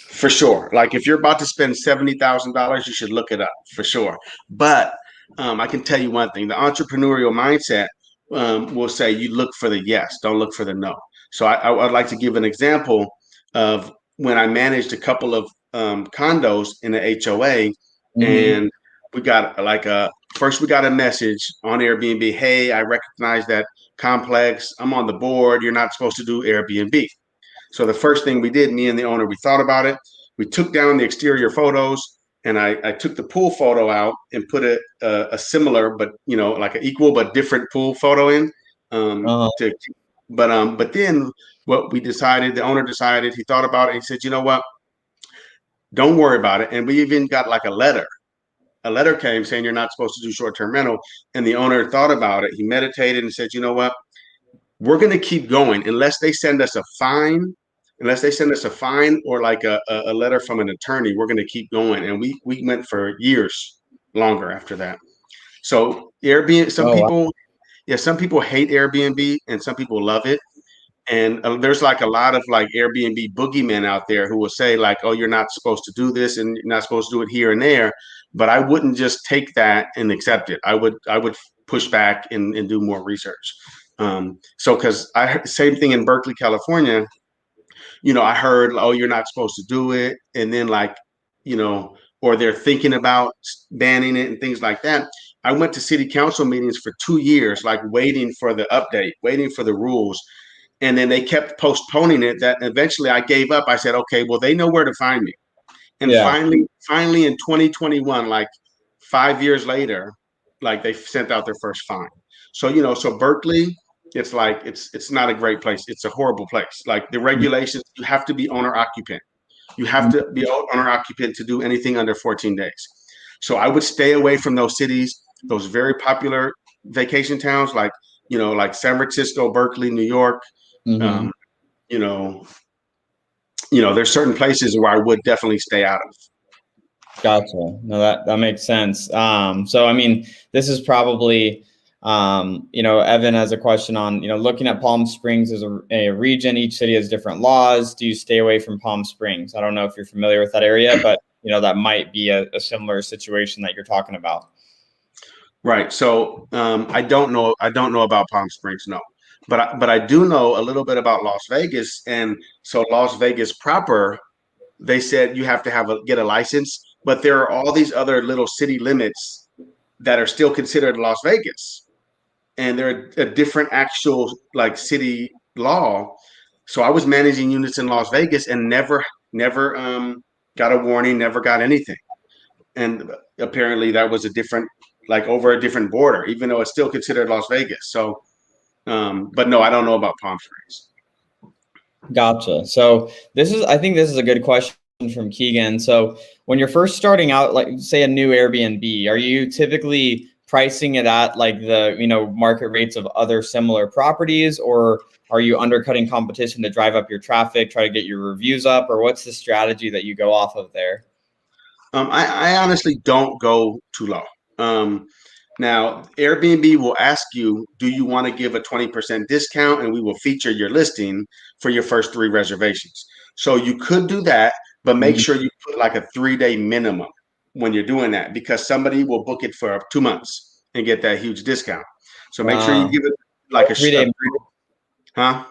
For sure. Like if you're about to spend $70,000, you should look it up for sure. But I can tell you one thing: the entrepreneurial mindset will say you look for the yes, don't look for the no. So I'd like to give an example of when I managed a couple of condos in the HOA, and we got first we got a message on Airbnb: hey, I recognize that complex. I'm on the board. You're not supposed to do Airbnb. So the first thing we did, me and the owner, we thought about it. We took down the exterior photos, and I took the pool photo out and put a similar, but like an equal but different pool photo in. But then what we decided, the owner decided, he thought about it. He said, you know what? Don't worry about it. And we even got like a letter. A letter came saying you're not supposed to do short-term rental. And the owner thought about it. He meditated and said, you know what? We're going to keep going unless they send us a fine. Unless they send us a fine or like a letter from an attorney, we're going to keep going. And we went for years longer after that. So Airbnb, some people hate Airbnb and some people love it. And there's like a lot of like Airbnb boogeymen out there who will say like, oh, you're not supposed to do this and you're not supposed to do it here and there. But I wouldn't just take that and accept it. I would push back and do more research. So because same thing in Berkeley, California, I heard, oh, you're not supposed to do it. And then like, or they're thinking about banning it and things like that. I went to city council meetings for 2 years, like waiting for the update, waiting for the rules. And then they kept postponing it, that eventually I gave up. I said, okay, well, they know where to find me. And finally in 2021, like 5 years later, like they sent out their first fine. So, so Berkeley, it's like, it's not a great place. It's a horrible place. Like the regulations, you have to be owner occupant. You have to be owner occupant to do anything under 14 days. So I would stay away from those cities, those very popular vacation towns, like, like San Francisco, Berkeley, New York. You know, there's certain places where I would definitely stay out of. Gotcha. No, that makes sense. So, I mean, this is probably, Evan has a question on, looking at Palm Springs as a region, each city has different laws. Do you stay away from Palm Springs? I don't know if you're familiar with that area, but, that might be a similar situation that you're talking about. Right. So I don't know about Palm Springs, no. But I do know a little bit about Las Vegas. And so Las Vegas proper, they said you have to get a license, but there are all these other little city limits that are still considered Las Vegas. And they're a different actual like city law. So I was managing units in Las Vegas and never got a warning, never got anything. And apparently that was over a different border, even though it's still considered Las Vegas. So, but no, I don't know about Palm Springs. Gotcha. So I think this is a good question from Keegan. So when you're first starting out, like say a new Airbnb, are you typically pricing it at like the, market rates of other similar properties, or are you undercutting competition to drive up your traffic, try to get your reviews up, or what's the strategy that you go off of there? I honestly don't go too low. Now, Airbnb will ask you, do you want to give a 20% discount? And we will feature your listing for your first 3 reservations. So you could do that, but make Mhm. sure you put like a 3-day minimum when you're doing that, because somebody will book it for 2 months and get that huge discount. So make sure you Wow. give it like a, Three a day, huh?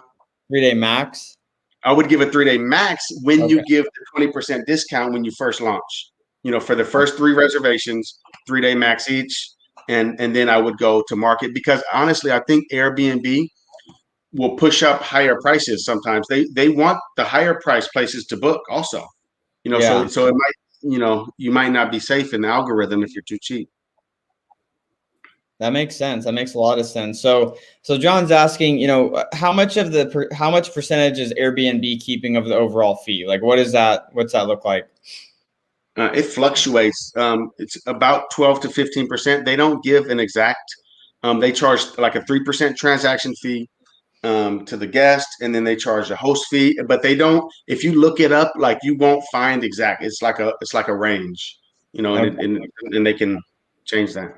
3 day max. I would give a 3-day max when you Okay. give the 20% discount when you first launch. For the first 3 reservations, 3-day max each, and then I would go to market, because honestly, I think Airbnb will push up higher prices sometimes. They want the higher price places to book also. So Yeah. so it might, you might not be safe in the algorithm if you're too cheap. That makes sense. That makes a lot of sense. So John's asking, how much percentage is Airbnb keeping of the overall fee? Like, what's that look like? It fluctuates. It's about 12 to 15%. They don't give an exact. They charge like a 3% transaction fee to the guest, and then they charge a host fee. But they don't. If you look it up, like, you won't find exact. It's like a range, and Okay. and they can change that.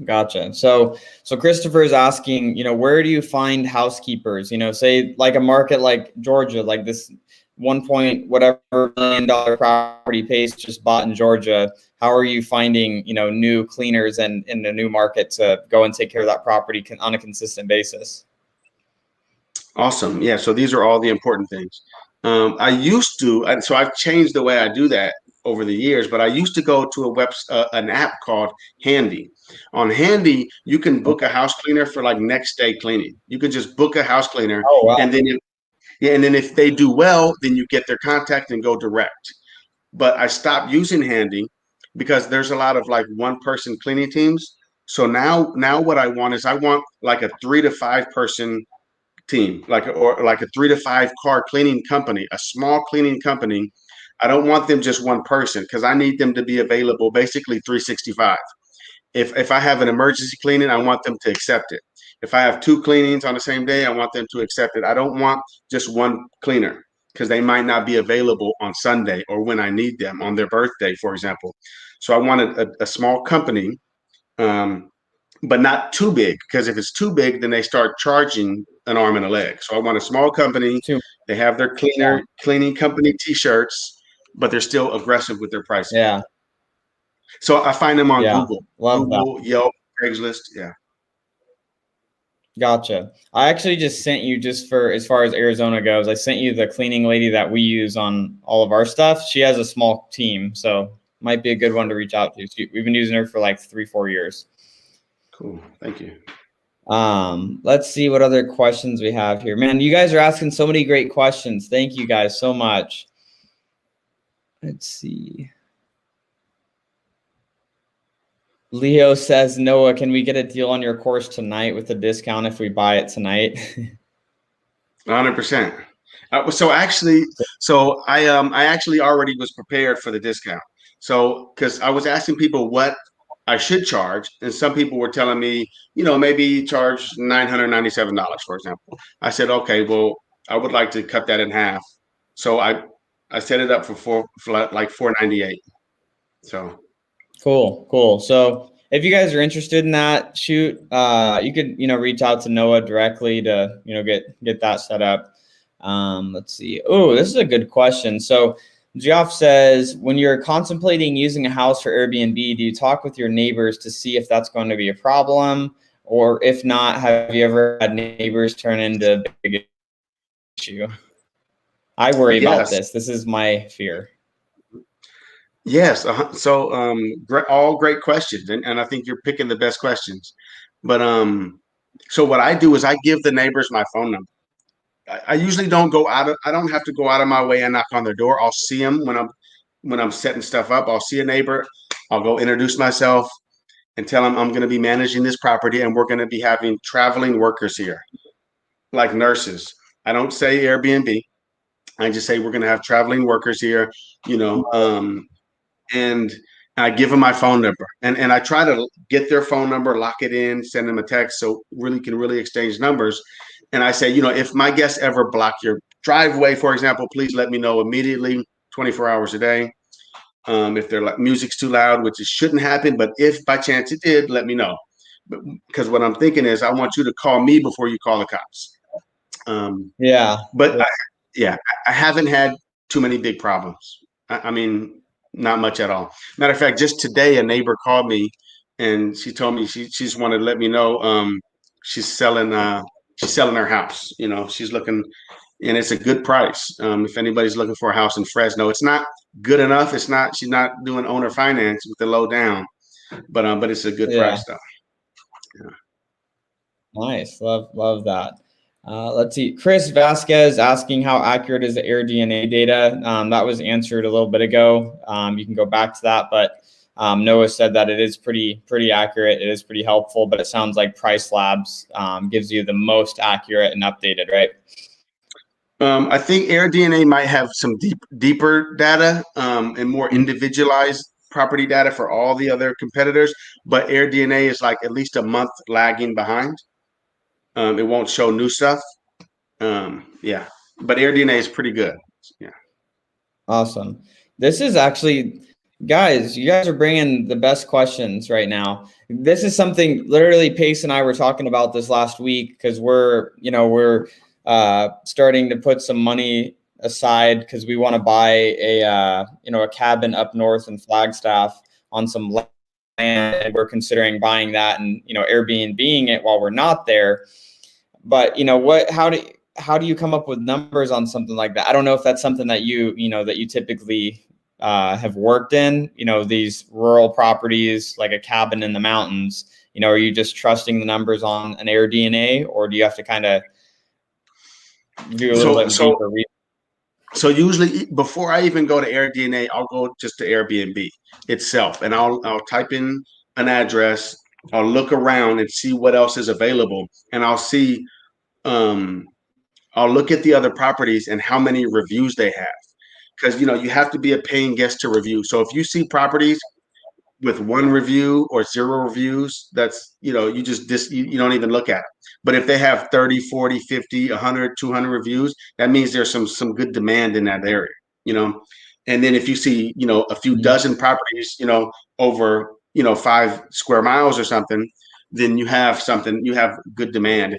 Gotcha. So Christopher is asking, where do you find housekeepers? Say like a market like Georgia, like this 1 point whatever $1 million property Pace just bought in Georgia. How are you finding, new cleaners and in the new market to go and take care of that property on a consistent basis? Awesome. Yeah. So these are all the important things. I used to, and so I've changed the way I do that over the years, but I used to go to an app called Handy. On Handy, you can book a house cleaner for like next day cleaning. You can just book a house cleaner, Oh, wow. and then yeah, and then if they do well, then you get their contact and go direct. But I stopped using Handy because there's a lot of like one person cleaning teams. So now what I want like a 3 to 5 person team, or like a 3 to 5 car cleaning company, a small cleaning company. I don't want them just one person, because I need them to be available basically 365. If I have an emergency cleaning, I want them to accept it. If I have 2 cleanings on the same day, I want them to accept it. I don't want just one cleaner, because they might not be available on Sunday or when I need them on their birthday, for example. So I wanted a small company, um, but not too big, because if it's too big, then they start charging an arm and a leg. So I want a small company. Too They have their cleaning company T-shirts, but they're still aggressive with their pricing. Yeah. So I find them on Yeah. Love that. Google, Yelp, Craigslist. Yeah. Gotcha. I actually just sent you, just for as far as Arizona goes, I sent you the cleaning lady that we use on all of our stuff. She has a small team, so might be a good one to reach out to. We've been using her for like 3-4 years. Cool. Thank you. Let's see what other questions we have here. Man, you guys are asking so many great questions. Thank you guys so much. Let's see. Leo says, Noah, can we get a deal on your course tonight with a discount if we buy it tonight? 100%. I actually already was prepared for the discount. So, because I was asking people what I should charge, and some people were telling me, maybe charge $997, for example. I said, okay, well, I would like to cut that in half. So I set it up for like 498. So Cool. So if you guys are interested in that, shoot, you could, reach out to Noah directly to, get that set up. Let's see. Oh, this is a good question. So Geoff says, when you're contemplating using a house for Airbnb, do you talk with your neighbors to see if that's going to be a problem? Or if not, have you ever had neighbors turn into a big issue? I worry about yes, this. This is my fear. yes. All great questions, and I think you're picking the best questions. But so what I do is I give the neighbors my phone number. I usually don't go out of. I don't have to go out of my way and knock on their door. I'll see them when I'm setting stuff up. I'll see a neighbor. I'll go introduce myself and tell them I'm going to be managing this property, and we're going to be having traveling workers here, like nurses. I don't say Airbnb. I just say we're going to have traveling workers here, you know, and I give them my phone number, and I try to get their phone number, lock it in, send them a text, so really can really exchange numbers. And I say, you know, if my guests ever block your driveway, for example, please let me know immediately, 24 hours a day. If their music's too loud, which it shouldn't happen, but if by chance it did, let me know. Because what I'm thinking is, I want you to call me before you call the cops. Yeah. But I haven't had too many big problems. I mean, not much at all. Matter of fact, just today, a neighbor called me and she told me she just wanted to let me know she's selling her house. You know, she's looking, and it's a good price. If anybody's looking for a house in Fresno, it's not good enough. It's not. She's not doing owner finance with the low down, but it's a good Yeah. price though. Yeah. Nice. Love that. Let's see. Chris Vasquez asking how accurate is the air DNA data? That was answered a little bit ago. You can go back to that, but Noah said that it is pretty accurate. It is pretty helpful, but it sounds like Price Labs gives you the most accurate and updated, right? I think AirDNA might have some deeper data and more individualized property data for all the other competitors, but AirDNA is like at least a month lagging behind. It won't show new stuff. Yeah, but AirDNA is pretty good. Yeah. Awesome. This is actually, guys, you guys are bringing the best questions right now. This is something literally Pace and I were talking about this last week because we're starting to put some money aside because we want to buy a cabin up north in Flagstaff on some land, and we're considering buying that and Airbnb-ing it while we're not there. But how do you come up with numbers on something like that? I don't know if that's something that you typically have worked in, these rural properties like a cabin in the mountains. Are you just trusting the numbers on an AirDNA, or do you have to kind of do a little bit deeper research? So usually before I even go to AirDNA, I'll go just to Airbnb itself, and I'll type in an address. I'll look around and see what else is available, and I'll see. I'll look at the other properties and how many reviews they have, because you have to be a paying guest to review. So if you see properties with one review or zero reviews, that's you don't even look at it. But if they have 30, 40, 50, 100, 200 reviews, that means there's some good demand in that area, and then if you see a few dozen properties over 5 square miles or something, then you have good demand.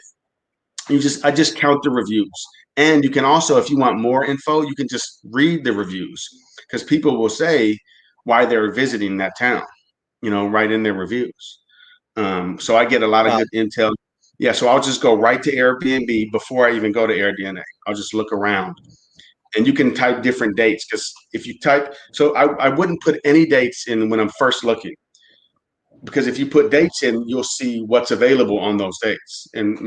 I just count the reviews. And you can also, if you want more info, you can just read the reviews, because people will say why they're visiting that town, right in their reviews. So I get a lot of good intel. Yeah, so I'll just go right to Airbnb before I even go to AirDNA. I'll just look around. And you can type different dates, because if you type, so I wouldn't put any dates in when I'm first looking, because if you put dates in, you'll see what's available on those dates, and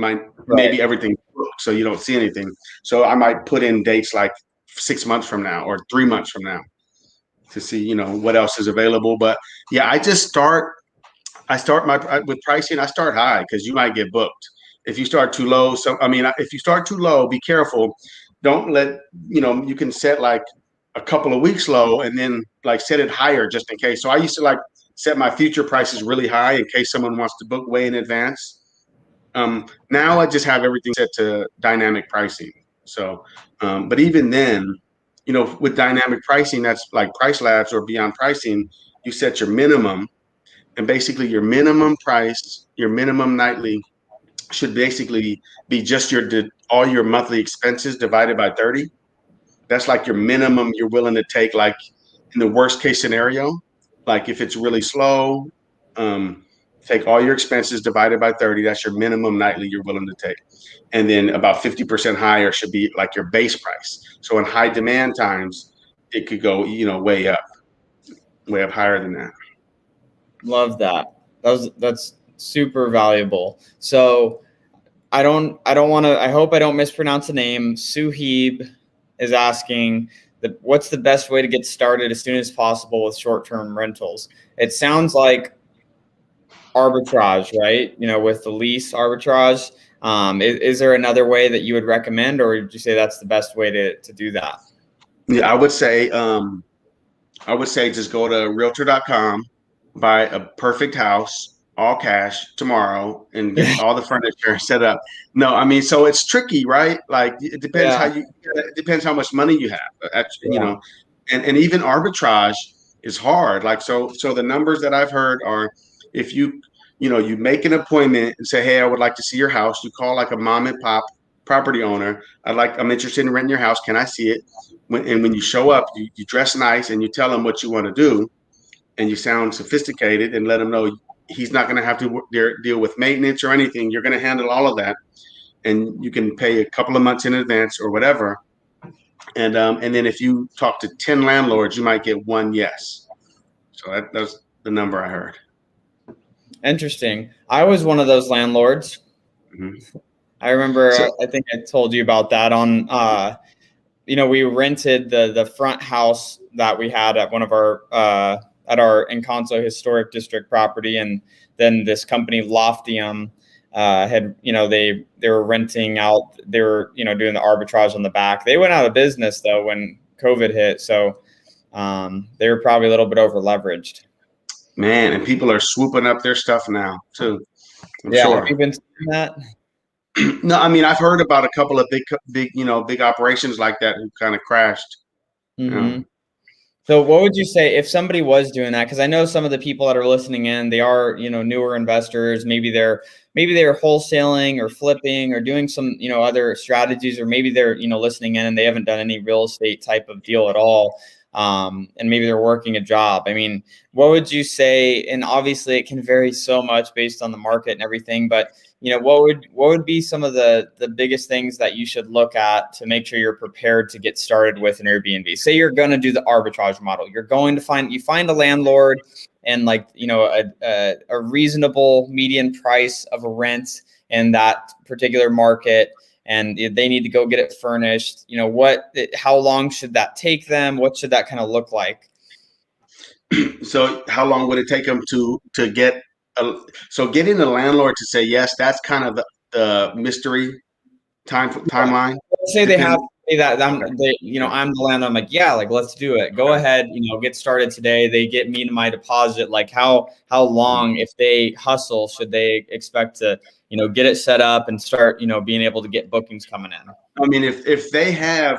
maybe everything's booked, so you don't see anything. So I might put in dates like 6 months from now or 3 months from now to see what else is available. But yeah, I start with pricing. I start high because you might get booked if you start too low. So I mean, if you start too low, be careful. Don't let you can set like a couple of weeks low and then like set it higher just in case. So I used to like set my future prices really high in case someone wants to book way in advance. Now I just have everything set to dynamic pricing. So, but even then, with dynamic pricing, that's like Price Labs or Beyond Pricing, you set your minimum, and basically your minimum price, your minimum nightly should basically be just all your monthly expenses divided by 30. That's like your minimum you're willing to take, like in the worst case scenario. Like if it's really slow, take all your expenses divided by 30. That's your minimum nightly you're willing to take. And then about 50% higher should be like your base price. So in high demand times, it could go, way up higher than that. Love that. That's super valuable. So I hope I don't mispronounce the name. Suheeb is asking what's the best way to get started as soon as possible with short-term rentals? It sounds like arbitrage, right? With the lease arbitrage. Is there another way that you would recommend, or would you say that's the best way to do that? Yeah, I would say just go to realtor.com, buy a perfect house, all cash tomorrow, and get all the furniture set up. No, I mean, so it's tricky, right? Like it depends Yeah. it depends how much money you have, you Yeah. know, and even arbitrage is hard. Like so the numbers that I've heard are if you make an appointment and say, hey, I would like to see your house. You call like a mom and pop property owner. I'm interested in renting your house. Can I see it? When you show up, you dress nice and you tell them what you want to do, and you sound sophisticated and let them know he's not going to have to deal with maintenance or anything. You're going to handle all of that, and you can pay a couple of months in advance or whatever. And then if you talk to 10 landlords, you might get one yes. So that's the number I heard. Interesting. I was one of those landlords. Mm-hmm. I remember, I think I told you about that on, we rented the front house that we had at one of our, at our Encanto Historic District property. And then this company, Loftium, had, they were renting out, they were, doing the arbitrage on the back. They went out of business though when COVID hit. So they were probably a little bit over leveraged. Man, and people are swooping up their stuff now too. I'm Yeah. sure. Have you been seeing that? No, I mean, I've heard about a couple of big operations like that who kind of crashed. Mm-hmm. So what would you say if somebody was doing that? Because I know some of the people that are listening in, they are, newer investors. Maybe they're wholesaling or flipping or doing some, other strategies, or maybe they're, listening in and they haven't done any real estate type of deal at all. And maybe they're working a job. I mean, what would you say? And obviously it can vary so much based on the market and everything, but what would be some of the biggest things that you should look at to make sure you're prepared to get started with an Airbnb? Say you're going to do the arbitrage model. You're going to find a landlord and a reasonable median price of a rent in that particular market, and they need to go get it furnished. How long should that take them? What should that kind of look like? So how long would it take them to get so getting the landlord to say yes, that's kind of the mystery timeline. Let's say they have to say that I'm the landlord. I'm like, yeah, like let's do it. Go ahead, get started today. They get me my deposit. Like how long, if they hustle, should they expect to get it set up and start being able to get bookings coming in? I mean, if they have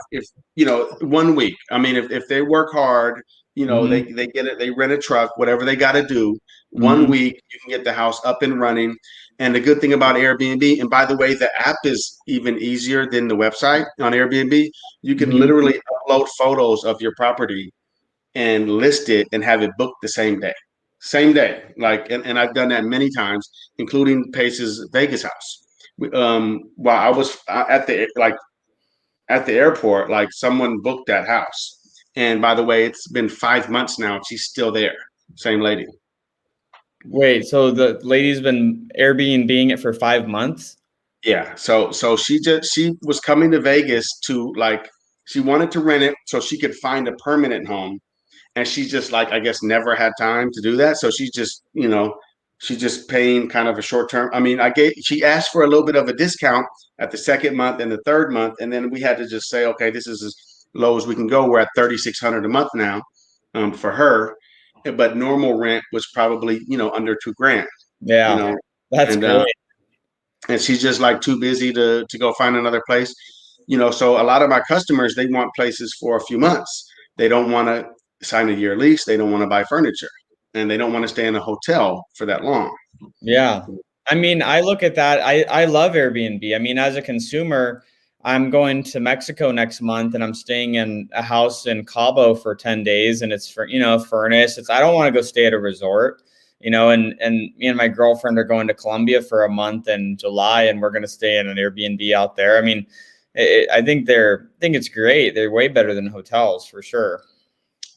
1 week. I mean, if they work hard, Mm-hmm. they get it, they rent a truck, whatever they got to do. 1 Mm-hmm. week, you can get the house up and running. And the good thing about Airbnb, and by the way, the app is even easier than the website on Airbnb. You can Mm-hmm. literally upload photos of your property and list it and have it booked the same day. Same day. And I've done that many times, including Pace's Vegas house. While I was at the airport, like someone booked that house. And by the way, it's been 5 months now. She's still there. Same lady. Wait, so the lady's been Airbnb-ing it for 5 months? Yeah. So she was coming to Vegas to she wanted to rent it so she could find a permanent home. And she just I guess never had time to do that. So she's just paying kind of a short term. I mean, she asked for a little bit of a discount at the second month and the third month, and then we had to just say, okay, this is as low as we can go. We're at $3,600 a month now, for her, but normal rent was probably under $2,000. Yeah, that's and great. and she's just too busy to go find another place. So a lot of my customers, they want places for a few months. They don't want to sign a year lease. They don't want to buy furniture, and they don't want to stay in a hotel for that long. Yeah. I mean, I look at that. I love Airbnb. I mean, as a consumer, I'm going to Mexico next month and I'm staying in a house in Cabo for 10 days and it's furnished. I don't want to go stay at a resort, and me and my girlfriend are going to Colombia for a month in July and we're going to stay in an Airbnb out there. I mean, I think it's great. They're way better than hotels for sure.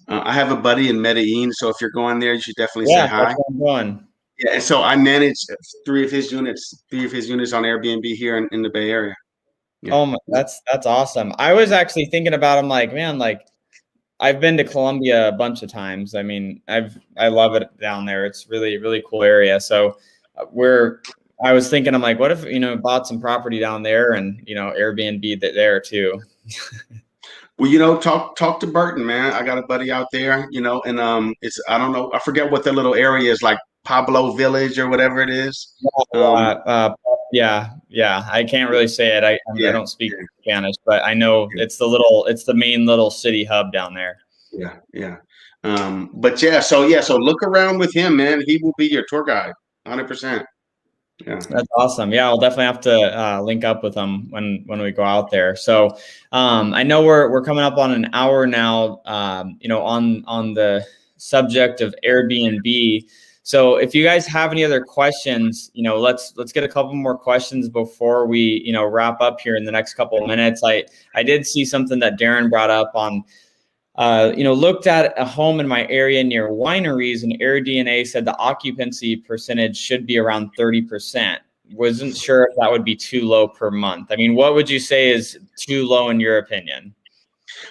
I have a buddy in Medellin, so if you're going there, you should definitely say Yeah, hi. that's where I'm going. Yeah, and so I manage three of his units on Airbnb here in the Bay Area. Yeah. Oh, that's awesome. I was actually thinking about, I'm like, man, like I've been to Colombia a bunch of times. I mean, I love it down there. It's really, really cool area. So I was thinking, I'm like, what if, bought some property down there and, Airbnb there too. Well, talk to Barton, man. I got a buddy out there, and it's I don't know, I forget what the little area is, like Pablo Village or whatever it is. Yeah. I can't really say it. I Yeah, don't speak Spanish, but I know it's the main little city hub down there. yeah. But so look around with him, man. He will be your tour guide, 100%. Yeah, that's awesome. Yeah, I'll definitely have to link up with them when we go out there. So I know we're coming up on an hour now. On the subject of Airbnb. So if you guys have any other questions, let's get a couple more questions before we wrap up here in the next couple of minutes. I did see something that Darren brought up on. Looked at a home in my area near wineries, and AirDNA said the occupancy percentage should be around 30%. Wasn't sure if that would be too low per month. I mean, what would you say is too low in your opinion?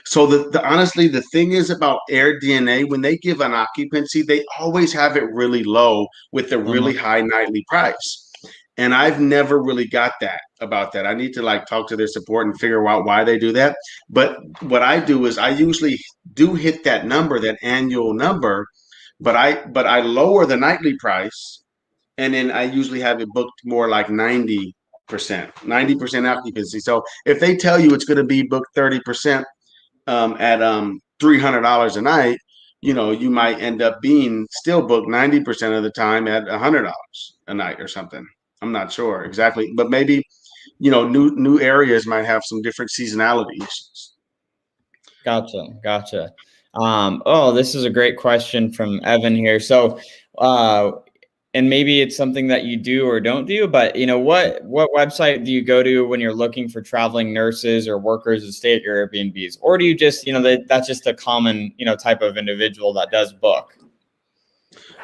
So honestly, the thing is about AirDNA, when they give an occupancy, they always have it really low with a really high nightly price. And I've never really got that about that. I need to talk to their support and figure out why they do that. But what I do is I usually do hit that number, that annual number, but I lower the nightly price, and then I usually have it booked more like 90%, 90% occupancy. So if they tell you it's going to be booked 30% at $300 a night, you might end up being still booked 90% of the time at $100 a night or something. I'm not sure exactly, but maybe new areas might have some different seasonality issues. Gotcha. This is a great question from Evan here. So, and maybe it's something that you do or don't do, but what website do you go to when you're looking for traveling nurses or workers to stay at your Airbnbs, or do you just that's just a common type of individual that does book?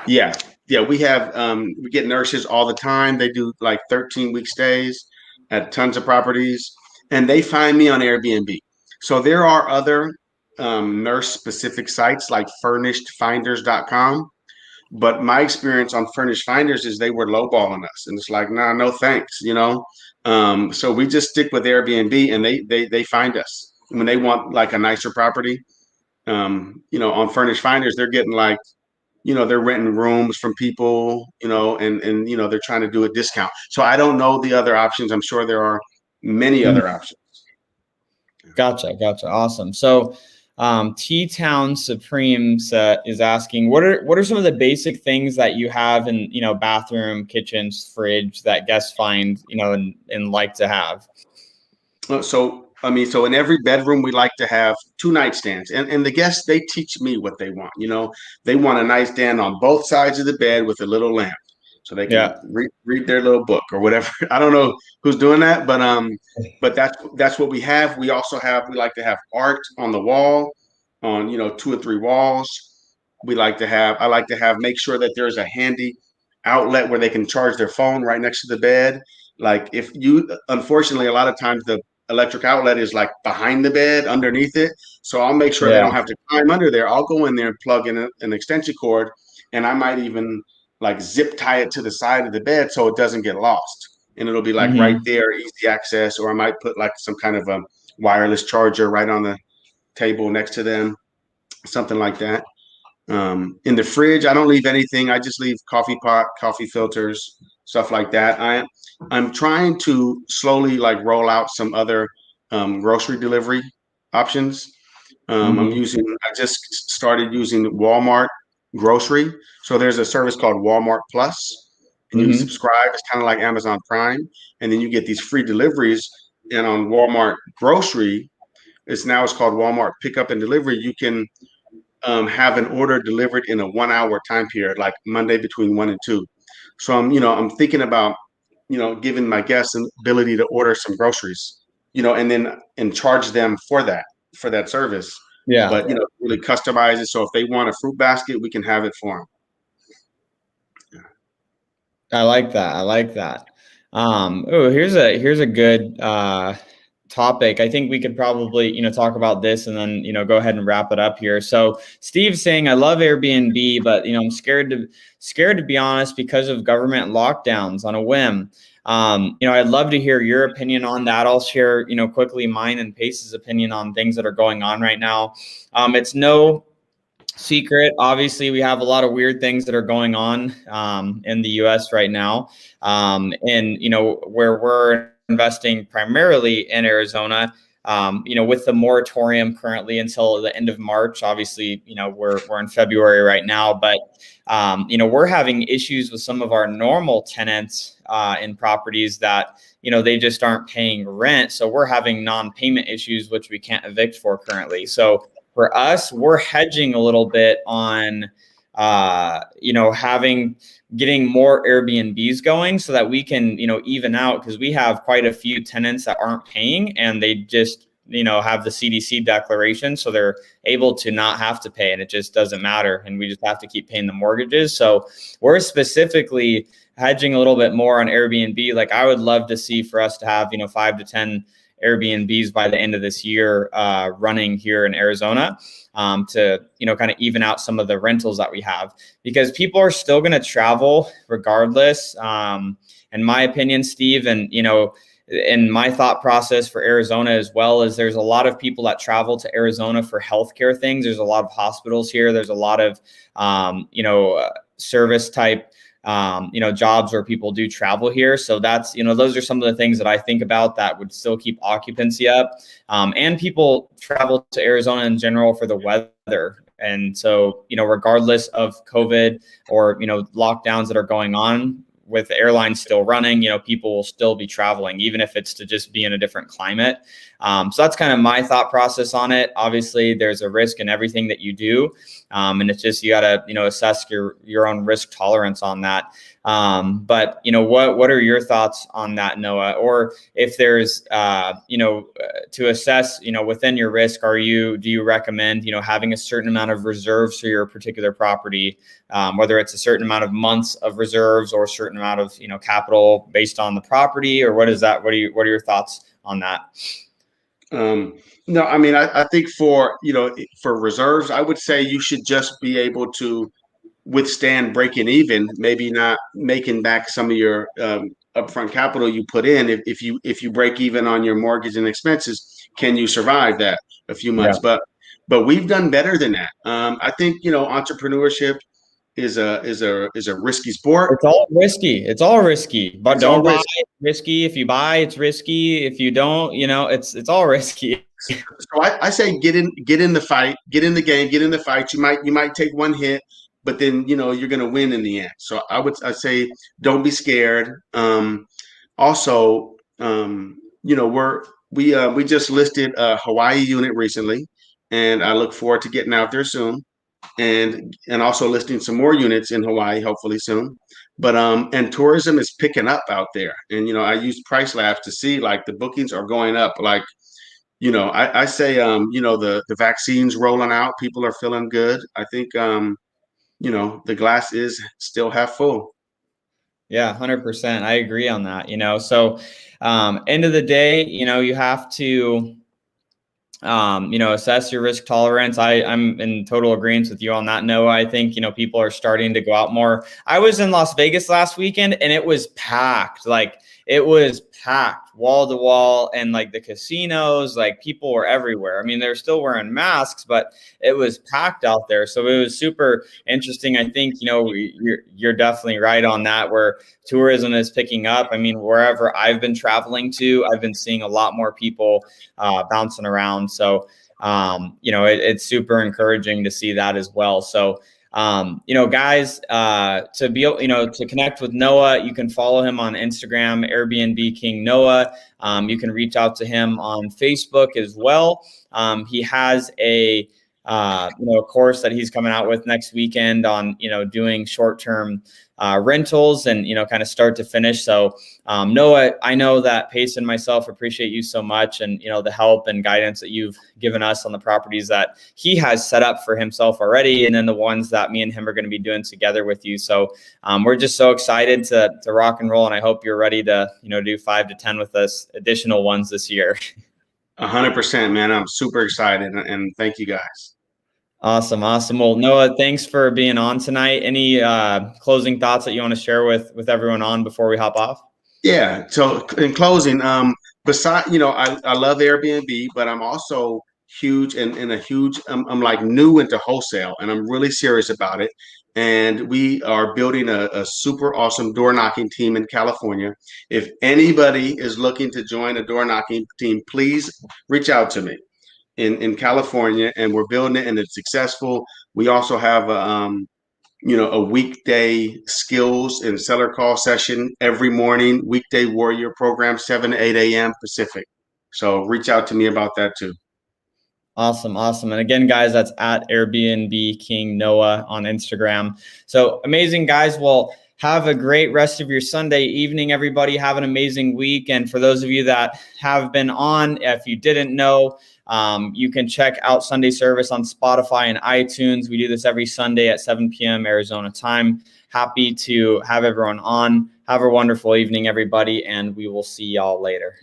Yeah, we get nurses all the time. They do like 13-week stays at tons of properties, and they find me on Airbnb. So there are other nurse specific sites like furnishedfinders.com. But my experience on Furnished Finders is they were lowballing us, and it's like, nah, no thanks, So we just stick with Airbnb, and they find us when they want like a nicer property. On Furnished Finders, they're getting they're renting rooms from people, and they're trying to do a discount. So I don't know the other options. I'm sure there are many other options. Gotcha. Awesome. So T-Town Supreme is asking, what are some of the basic things that you have in, bathroom, kitchens, fridge that guests find, and like to have? So in every bedroom, we like to have 2 nightstands, and the guests, they teach me what they want. They want a nightstand on both sides of the bed with a little lamp, so they can read their little book or whatever. I don't know who's doing that, but that's what we have. We like to have art on the wall, on 2 or 3 walls. I like to have make sure that there's a handy outlet where they can charge their phone right next to the bed. Like unfortunately, a lot of times the electric outlet is like behind the bed, underneath it. So I'll make sure they don't have to climb under there. I'll go in there and plug in an extension cord, and I might even like zip tie it to the side of the bed so it doesn't get lost. And it'll be like right there, easy access. Or I might put like some kind of a wireless charger right on the table next to them, something like that. In the fridge, I don't leave anything. I just leave coffee pot, coffee filters, stuff like that. I'm trying to slowly roll out some other grocery delivery options. I just started using Walmart grocery. So there's a service called Walmart Plus, and you subscribe. It's kind of like Amazon Prime, and then you get these free deliveries. And on Walmart grocery, it's called Walmart Pickup and Delivery. You can have an order delivered in a 1-hour time period, like Monday between 1 and 2. So I'm thinking about, giving my guests an ability to order some groceries, and charge them for that service. Yeah. But, really customize it. So if they want a fruit basket, we can have it for them. I like that. Here's a good topic, I think we could probably, talk about this and then, go ahead and wrap it up here. So Steve's saying, I love Airbnb, but, I'm scared to be honest because of government lockdowns on a whim. I'd love to hear your opinion on that. I'll share, quickly mine and Pace's opinion on things that are going on right now. It's no secret. Obviously, we have a lot of weird things that are going on in the US right now. And, where we're investing primarily in Arizona, with the moratorium currently until the end of March. Obviously, we're in February right now, but we're having issues with some of our normal tenants in properties that they just aren't paying rent. So we're having non-payment issues, which we can't evict for currently. So for us, we're hedging a little bit on getting more Airbnbs going so that we can, even out, because we have quite a few tenants that aren't paying and they just, have the CDC declaration. So they're able to not have to pay and it just doesn't matter. And we just have to keep paying the mortgages. So we're specifically hedging a little bit more on Airbnb. Like I would love to see for us to have, 5 to 10 Airbnbs by the end of this year running here in Arizona to, kind of even out some of the rentals that we have, because people are still going to travel regardless. In my opinion, Steve, and, in my thought process for Arizona as well, is there's a lot of people that travel to Arizona for healthcare things. There's a lot of hospitals here. There's a lot of, service type jobs where people do travel here. So that's, those are some of the things that I think about that would still keep occupancy up. And people travel to Arizona in general for the weather. And so, regardless of COVID or, lockdowns that are going on, with the airlines still running, people will still be traveling, even if it's to just be in a different climate. So that's kind of my thought process on it. Obviously, there's a risk in everything that you do. And it's just, you got to, assess your own risk tolerance on that. But, what are your thoughts on that, Noah? Or if there's, to assess, within your risk, do you recommend, having a certain amount of reserves for your particular property, whether it's a certain amount of months of reserves or a certain amount of, capital based on the property, or what is that? What are your thoughts on that? No, I mean, I think for reserves, I would say you should just be able to withstand breaking even, maybe not making back some of your upfront capital you put in. If you break even on your mortgage and expenses, can you survive that a few months? Yeah. But we've done better than that. I think entrepreneurship is a risky sport. It's all risky, but It's all don't buy. risky. It's risky. If you buy, it's risky. If you don't, it's all risky. So I say get in the fight, get in the game, get in the fight. You might take one hit, but then you're going to win in the end. So I say don't be scared. Also, we just listed a Hawaii unit recently, and I look forward to getting out there soon, and also listing some more units in Hawaii hopefully soon. But and tourism is picking up out there, and I use Price Labs to see like the bookings are going up. Like I say the vaccines rolling out, people are feeling good. I think the glass is still half full. Yeah, 100%. I agree on that. So end of the day, you have to assess your risk tolerance. I'm in total agreement with you on that, Noah. I think, people are starting to go out more. I was in Las Vegas last weekend and it was packed. Like it was packed wall to wall, and like the casinos, like people were everywhere. I mean, they're still wearing masks, but it was packed out there. So it was super interesting. I think, you're definitely right on that, where tourism is picking up. I mean, wherever I've been traveling to, I've been seeing a lot more people bouncing around. So, it's super encouraging to see that as well. So, guys, to be, to connect with Noah, you can follow him on Instagram, Airbnb King Noah. You can reach out to him on Facebook as well. He has a course that he's coming out with next weekend on, doing short-term rentals and, kind of start to finish. So, Noah, I know that Pace and myself appreciate you so much, and, the help and guidance that you've given us on the properties that he has set up for himself already, and then the ones that me and him are going to be doing together with you. So, we're just so excited to rock and roll, and I hope you're ready to, do 5 to 10 with us, additional ones this year. 100%, man. I'm super excited, and thank you guys. Awesome. Well, Noah, thanks for being on tonight. Any closing thoughts that you want to share with everyone on before we hop off? Yeah. So in closing, beside, I love Airbnb, but I'm also huge and a huge, I'm like new into wholesale, and I'm really serious about it. And we are building a super awesome door knocking team in California. If anybody is looking to join a door knocking team, please reach out to me in California, and we're building it, and it's successful. We also have a weekday skills and seller call session every morning, weekday warrior program, 7 to 8 a.m. Pacific. So reach out to me about that too. Awesome. And again, guys, that's at Airbnb King Noah on Instagram. So amazing, guys. Well, have a great rest of your Sunday evening, everybody. Have an amazing week. And for those of you that have been on, if you didn't know, you can check out Sunday service on Spotify and iTunes. We do this every Sunday at 7 p.m. Arizona time. Happy to have everyone on. Have a wonderful evening, everybody, and we will see y'all later.